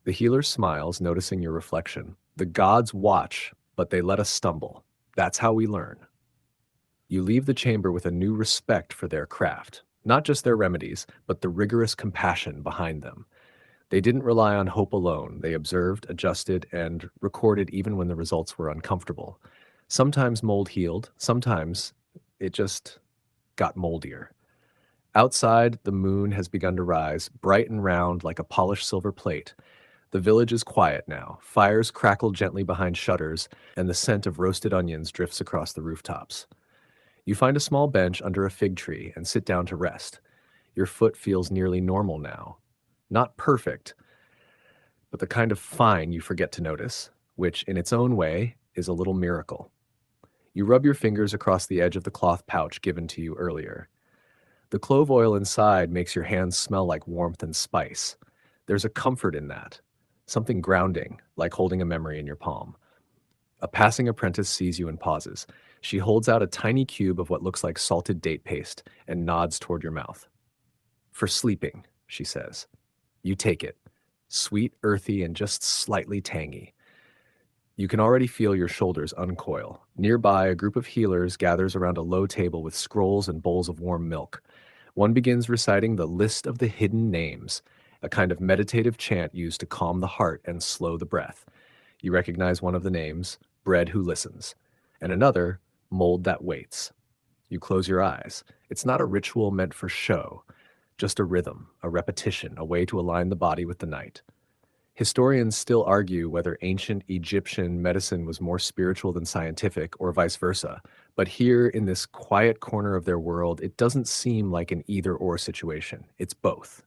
Speaker 1: The healer smiles, noticing your reflection. The gods watch, but they let us stumble. That's how we learn. You leave the chamber with a new respect for their craft, not just their remedies, but the rigorous compassion behind them. They didn't rely on hope alone. They observed, adjusted, and recorded even when the results were uncomfortable. Sometimes mold healed, sometimes it just got moldier. Outside, the moon has begun to rise, bright and round like a polished silver plate. The village is quiet now. Fires crackle gently behind shutters, and the scent of roasted onions drifts across the rooftops. You find a small bench under a fig tree and sit down to rest. Your foot feels nearly normal now. Not perfect, but the kind of fine you forget to notice, which in its own way is a little miracle. You rub your fingers across the edge of the cloth pouch given to you earlier. The clove oil inside makes your hands smell like warmth and spice. There's a comfort in that, something grounding, like holding a memory in your palm. A passing apprentice sees you and pauses. She holds out a tiny cube of what looks like salted date paste and nods toward your mouth. "For sleeping," she says. You take it. Sweet, earthy, and just slightly tangy. You can already feel your shoulders uncoil. Nearby, a group of healers gathers around a low table with scrolls and bowls of warm milk. One begins reciting the list of the hidden names, a kind of meditative chant used to calm the heart and slow the breath. You recognize one of the names, Bread Who Listens, and another, Mold That Waits. You close your eyes. It's not a ritual meant for show, just a rhythm, a repetition, a way to align the body with the night. Historians still argue whether ancient Egyptian medicine was more spiritual than scientific or vice versa, but here in this quiet corner of their world, it doesn't seem like an either-or situation. It's both.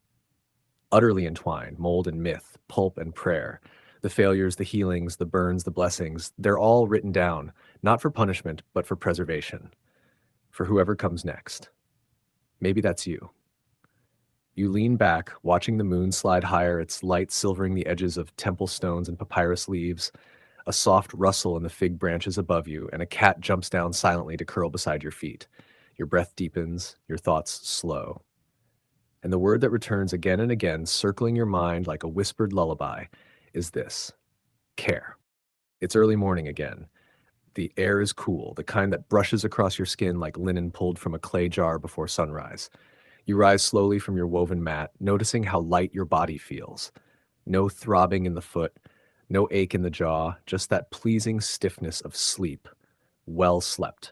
Speaker 1: Utterly entwined, mold and myth, pulp and prayer. The failures, the healings, the burns, the blessings, they're all written down, not for punishment, but for preservation. For whoever comes next. Maybe that's you. You lean back, watching the moon slide higher, its light silvering the edges of temple stones and papyrus leaves, a soft rustle in the fig branches above you, and a cat jumps down silently to curl beside your feet. Your breath deepens, your thoughts slow. And the word that returns again and again, circling your mind like a whispered lullaby, is this: care. It's early morning again. The air is cool, the kind that brushes across your skin like linen pulled from a clay jar before sunrise. You rise slowly from your woven mat, noticing how light your body feels. No throbbing in the foot, no ache in the jaw, just that pleasing stiffness of sleep. Well slept.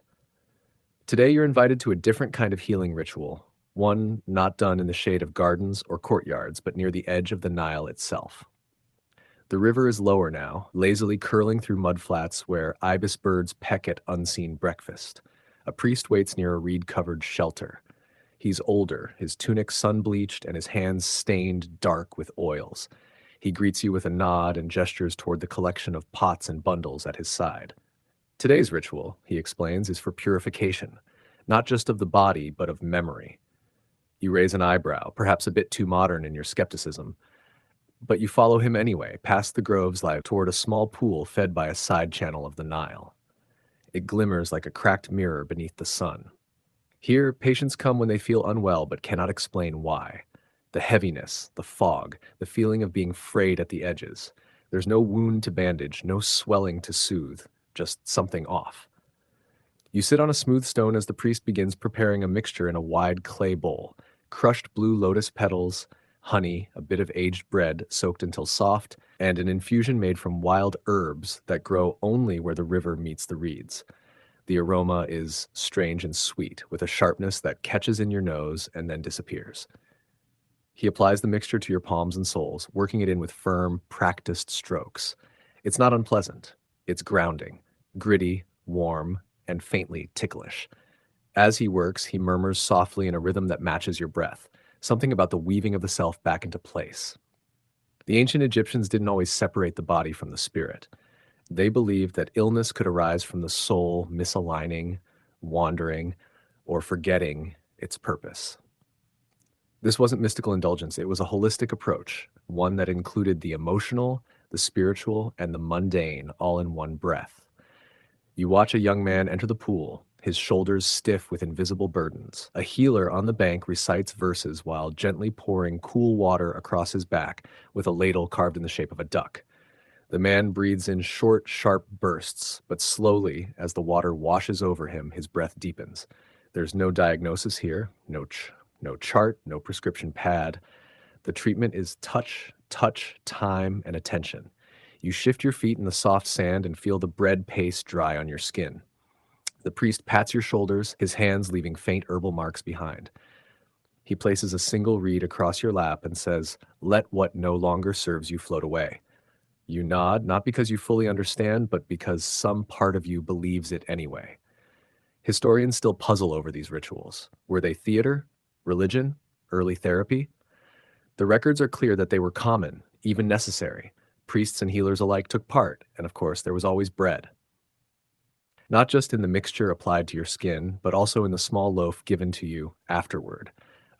Speaker 1: Today you're invited to a different kind of healing ritual, one not done in the shade of gardens or courtyards, but near the edge of the Nile itself. The river is lower now, lazily curling through mudflats where ibis birds peck at unseen breakfast. A priest waits near a reed-covered shelter. He's older, his tunic sun-bleached and his hands stained dark with oils. He greets you with a nod and gestures toward the collection of pots and bundles at his side. Today's ritual, he explains, is for purification, not just of the body, but of memory. You raise an eyebrow, perhaps a bit too modern in your skepticism, but you follow him anyway, past the groves live toward a small pool fed by a side channel of the Nile. It glimmers like a cracked mirror beneath the sun. Here, patients come when they feel unwell but cannot explain why. The heaviness, the fog, the feeling of being frayed at the edges. There's no wound to bandage, no swelling to soothe, just something off. You sit on a smooth stone as the priest begins preparing a mixture in a wide clay bowl. Crushed blue lotus petals, honey, a bit of aged bread soaked until soft, and an infusion made from wild herbs that grow only where the river meets the reeds. The aroma is strange and sweet, with a sharpness that catches in your nose and then disappears. He applies the mixture to your palms and soles, working it in with firm, practiced strokes. It's not unpleasant. It's grounding, gritty, warm, and faintly ticklish. As he works, he murmurs softly in a rhythm that matches your breath, something about the weaving of the self back into place. The ancient Egyptians didn't always separate the body from the spirit. They believed that illness could arise from the soul misaligning, wandering, or forgetting its purpose. This wasn't mystical indulgence, it was a holistic approach, one that included the emotional, the spiritual, and the mundane all in one breath. You watch a young man enter the pool, his shoulders stiff with invisible burdens. A healer on the bank recites verses while gently pouring cool water across his back with a ladle carved in the shape of a duck. The man breathes in short, sharp bursts, but slowly, as the water washes over him, his breath deepens. There's no diagnosis here, no chart, no prescription pad. The treatment is touch, time, and attention. You shift your feet in the soft sand and feel the bread paste dry on your skin. The priest pats your shoulders, his hands leaving faint herbal marks behind. He places a single reed across your lap and says, "Let what no longer serves you float away." You nod, not because you fully understand, but because some part of you believes it anyway. Historians still puzzle over these rituals. Were they theater, religion, early therapy? The records are clear that they were common, even necessary. Priests and healers alike took part, and of course, there was always bread. Not just in the mixture applied to your skin, but also in the small loaf given to you afterward,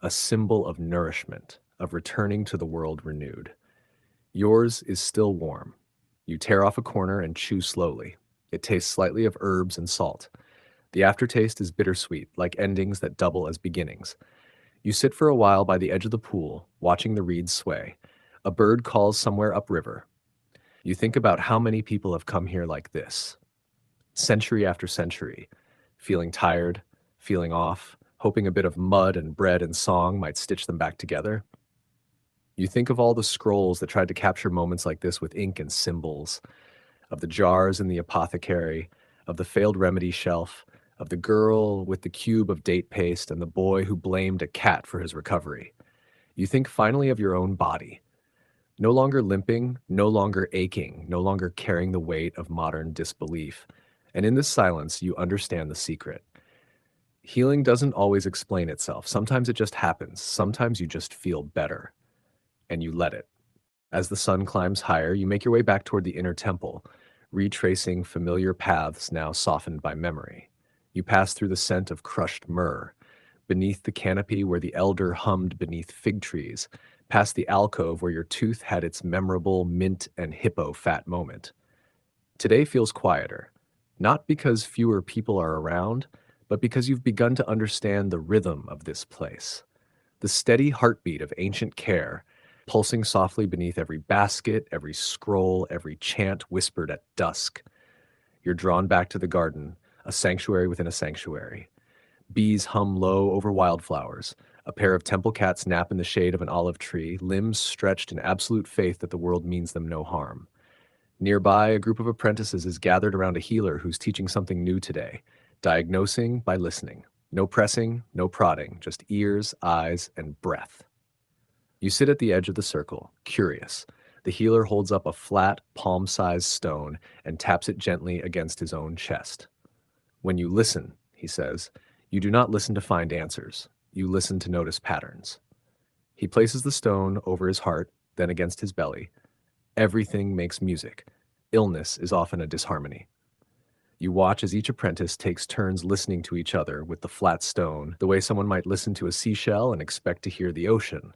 Speaker 1: a symbol of nourishment, of returning to the world renewed. Yours is still warm. You tear off a corner and chew slowly. It tastes slightly of herbs and salt. The aftertaste is bittersweet, like endings that double as beginnings. You sit for a while by the edge of the pool, watching the reeds sway. A bird calls somewhere upriver. You think about how many people have come here like this, century after century, feeling tired, feeling off, hoping a bit of mud and bread and song might stitch them back together. You think of all the scrolls that tried to capture moments like this with ink and symbols, of the jars in the apothecary, of the failed remedy shelf, of the girl with the cube of date paste and the boy who blamed a cat for his recovery. You think finally of your own body, no longer limping, no longer aching, no longer carrying the weight of modern disbelief. And in this silence, you understand the secret. Healing doesn't always explain itself. Sometimes it just happens. Sometimes you just feel better, and you let it. As the sun climbs higher, you make your way back toward the inner temple, retracing familiar paths now softened by memory. You pass through the scent of crushed myrrh, beneath the canopy where the elder hummed beneath fig trees, past the alcove where your tooth had its memorable mint and hippo fat moment. Today feels quieter, not because fewer people are around, but because you've begun to understand the rhythm of this place. The steady heartbeat of ancient care, pulsing softly beneath every basket, every scroll, every chant whispered at dusk. You're drawn back to the garden, a sanctuary within a sanctuary. Bees hum low over wildflowers. A pair of temple cats nap in the shade of an olive tree, limbs stretched in absolute faith that the world means them no harm. Nearby, a group of apprentices is gathered around a healer who's teaching something new today, diagnosing by listening. No pressing, no prodding, just ears, eyes, and breath. You sit at the edge of the circle, curious. The healer holds up a flat, palm-sized stone and taps it gently against his own chest. When you listen, he says, you do not listen to find answers. You listen to notice patterns. He places the stone over his heart, then against his belly. Everything makes music. Illness is often a disharmony. You watch as each apprentice takes turns listening to each other with the flat stone, the way someone might listen to a seashell and expect to hear the ocean.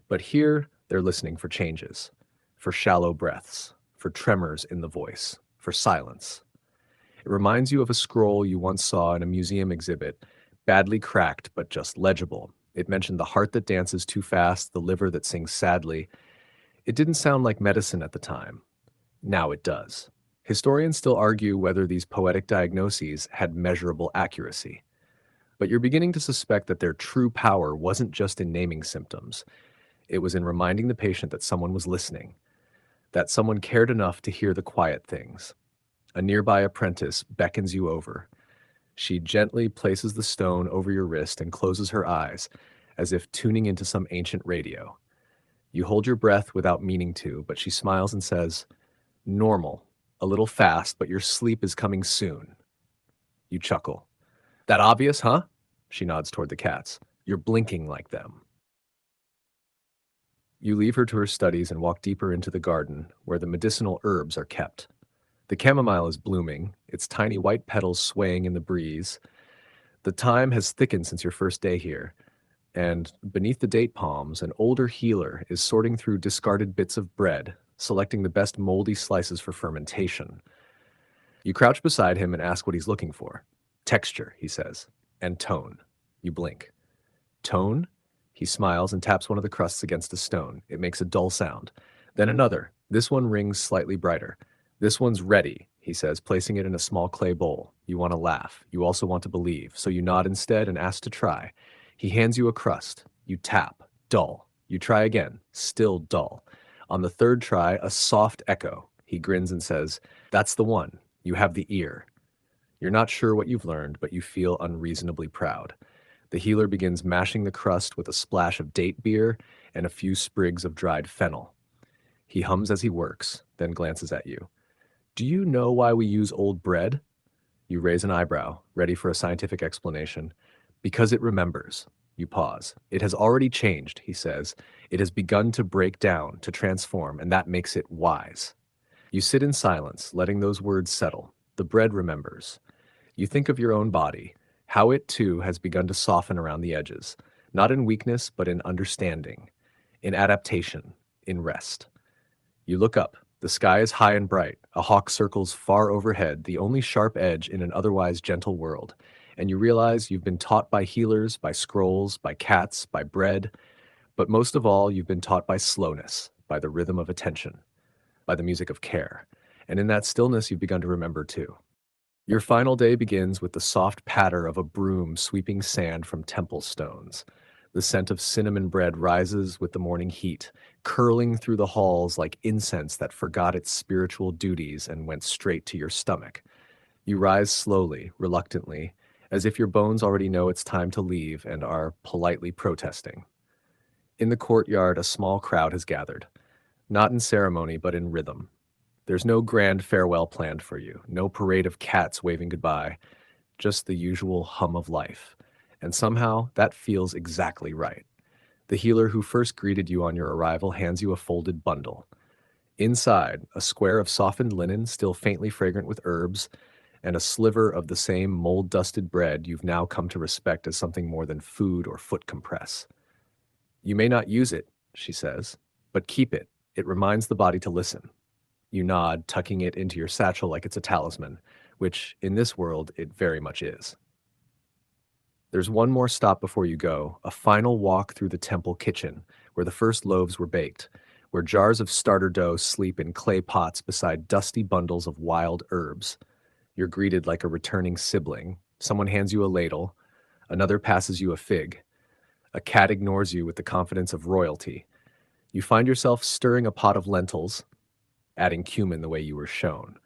Speaker 1: But here, they're listening for changes, for shallow breaths, for tremors in the voice, for silence. It reminds you of a scroll you once saw in a museum exhibit, badly cracked but just legible, It mentioned the heart that dances too fast, the liver that sings sadly. It didn't sound like medicine at the time. Now it does. Historians still argue whether these poetic diagnoses had measurable accuracy. But you're beginning to suspect that their true power wasn't just in naming symptoms. It was in reminding the patient that someone was listening, that someone cared enough to hear the quiet things. A nearby apprentice beckons you over. She gently places the stone over your wrist and closes her eyes, as if tuning into some ancient radio. You hold your breath without meaning to, but she smiles and says, "Normal, a little fast, but your sleep is coming soon." You chuckle. "That obvious, huh?" She nods toward the cats. "You're blinking like them." You leave her to her studies and walk deeper into the garden, where the medicinal herbs are kept. The chamomile is blooming, its tiny white petals swaying in the breeze. The thyme has thickened since your first day here, and beneath the date palms, an older healer is sorting through discarded bits of bread, selecting the best moldy slices for fermentation. You crouch beside him and ask what he's looking for. "Texture," he says, "and tone." You blink. "Tone?" He smiles and taps one of the crusts against a stone. It makes a dull sound. Then another. This one rings slightly brighter. "This one's ready," he says, placing it in a small clay bowl. You want to laugh. You also want to believe, so you nod instead and ask to try. He hands you a crust. You tap. Dull. You try again. Still dull. On the third try, a soft echo. He grins and says, "That's the one. You have the ear." You're not sure what you've learned, but you feel unreasonably proud. The healer begins mashing the crust with a splash of date beer and a few sprigs of dried fennel. He hums as he works, then glances at you. "Do you know why we use old bread?" You raise an eyebrow, ready for a scientific explanation. "Because it remembers." You pause. "It has already changed," he says. "It has begun to break down, to transform, and that makes it wise." You sit in silence, letting those words settle. The bread remembers. You think of your own body, how it too has begun to soften around the edges, not in weakness, but in understanding, in adaptation, in rest. You look up. The sky is high and bright. A hawk circles far overhead, the only sharp edge in an otherwise gentle world. And you realize you've been taught by healers, by scrolls, by cats, by bread. But most of all, you've been taught by slowness, by the rhythm of attention, by the music of care. And in that stillness, you've begun to remember too. Your final day begins with the soft patter of a broom sweeping sand from temple stones. The scent of cinnamon bread rises with the morning heat, curling through the halls like incense that forgot its spiritual duties and went straight to your stomach. You rise slowly, reluctantly, as if your bones already know it's time to leave and are politely protesting. In the courtyard, a small crowd has gathered, not in ceremony, but in rhythm. There's no grand farewell planned for you, no parade of cats waving goodbye, just the usual hum of life. And somehow, that feels exactly right. The healer who first greeted you on your arrival hands you a folded bundle. Inside, a square of softened linen, still faintly fragrant with herbs, and a sliver of the same mold-dusted bread you've now come to respect as something more than food or foot compress. "You may not use it," she says, "but keep it. It reminds the body to listen." You nod, tucking it into your satchel like it's a talisman, which, in this world, it very much is. There's one more stop before you go, a final walk through the temple kitchen, where the first loaves were baked, where jars of starter dough sleep in clay pots beside dusty bundles of wild herbs. You're greeted like a returning sibling. Someone hands you a ladle. Another passes you a fig. A cat ignores you with the confidence of royalty. You find yourself stirring a pot of lentils, adding cumin the way you were shown.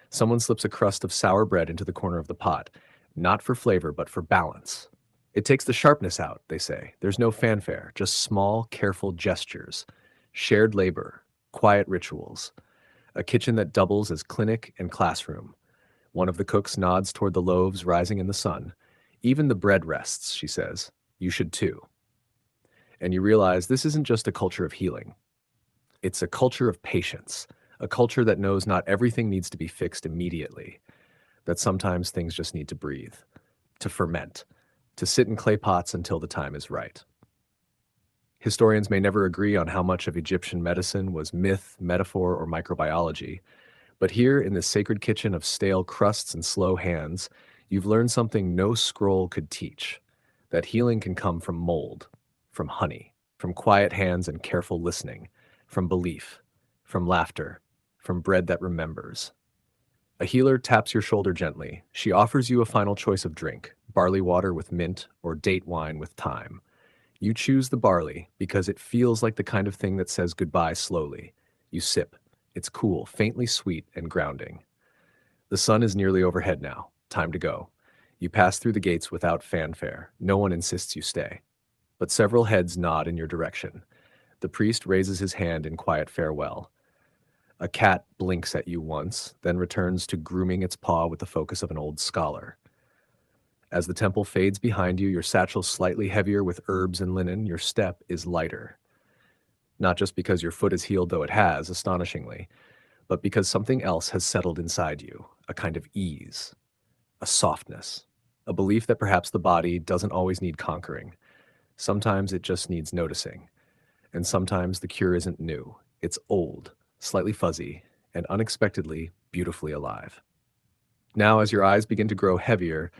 Speaker 1: Someone slips a crust of sour bread into the corner of the pot, not for flavor, but for balance. It takes the sharpness out, they say. There's no fanfare, just small, careful gestures. Shared labor, quiet rituals. A kitchen that doubles as clinic and classroom. One of the cooks nods toward the loaves rising in the sun. "Even the bread rests," she says. "You should too." And you realize this isn't just a culture of healing. It's a culture of patience, a culture that knows not everything needs to be fixed immediately, that sometimes things just need to breathe, to ferment, to sit in clay pots until the time is right. Historians may never agree on how much of Egyptian medicine was myth, metaphor, or microbiology, but here in this sacred kitchen of stale crusts and slow hands, you've learned something no scroll could teach, that healing can come from mold, from honey, from quiet hands and careful listening, from belief, from laughter, from bread that remembers. A healer taps your shoulder gently. She offers you a final choice of drink, barley water with mint or date wine with thyme. You choose the barley because it feels like the kind of thing that says goodbye slowly. You sip. It's cool, faintly sweet, and grounding. The sun is nearly overhead now. Time to go. You pass through the gates without fanfare. No one insists you stay. But several heads nod in your direction. The priest raises his hand in quiet farewell. A cat blinks at you once, then returns to grooming its paw with the focus of an old scholar. As the temple fades behind you, your satchel slightly heavier with herbs and linen, your step is lighter. Not just because your foot is healed, though it has, astonishingly, but because something else has settled inside you, a kind of ease, a softness, a belief that perhaps the body doesn't always need conquering. Sometimes it just needs noticing. And sometimes the cure isn't new. It's old, slightly fuzzy, and unexpectedly beautifully alive. Now, as your eyes begin to grow heavier,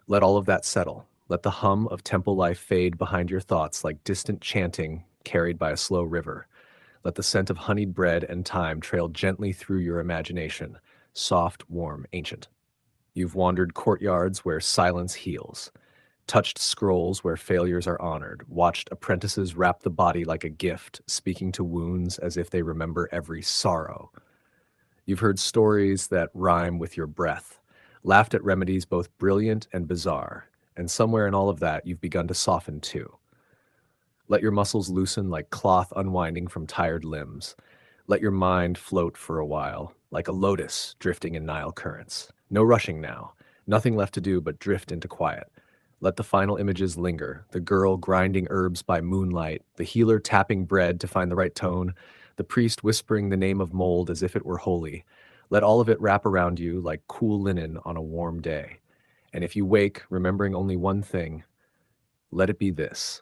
Speaker 1: let all of that settle. Let the hum of temple life fade behind your thoughts like distant chanting carried by a slow river. Let the scent of honeyed bread and thyme trail gently through your imagination, soft, warm, ancient. You've wandered courtyards where silence heals, touched scrolls where failures are honored, watched apprentices wrap the body like a gift, speaking to wounds as if they remember every sorrow. You've heard stories that rhyme with your breath, laughed at remedies both brilliant and bizarre, and somewhere in all of that you've begun to soften too. Let your muscles loosen like cloth unwinding from tired limbs. Let your mind float for a while, like a lotus drifting in Nile currents. No rushing now, nothing left to do but drift into quiet. Let the final images linger, the girl grinding herbs by moonlight, the healer tapping bread to find the right tone, the priest whispering the name of mold as if it were holy. Let all of it wrap around you like cool linen on a warm day. And if you wake, remembering only one thing, let it be this.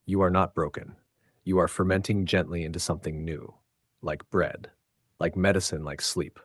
Speaker 1: You are not broken. You are fermenting gently into something new, like bread, like medicine, like sleep.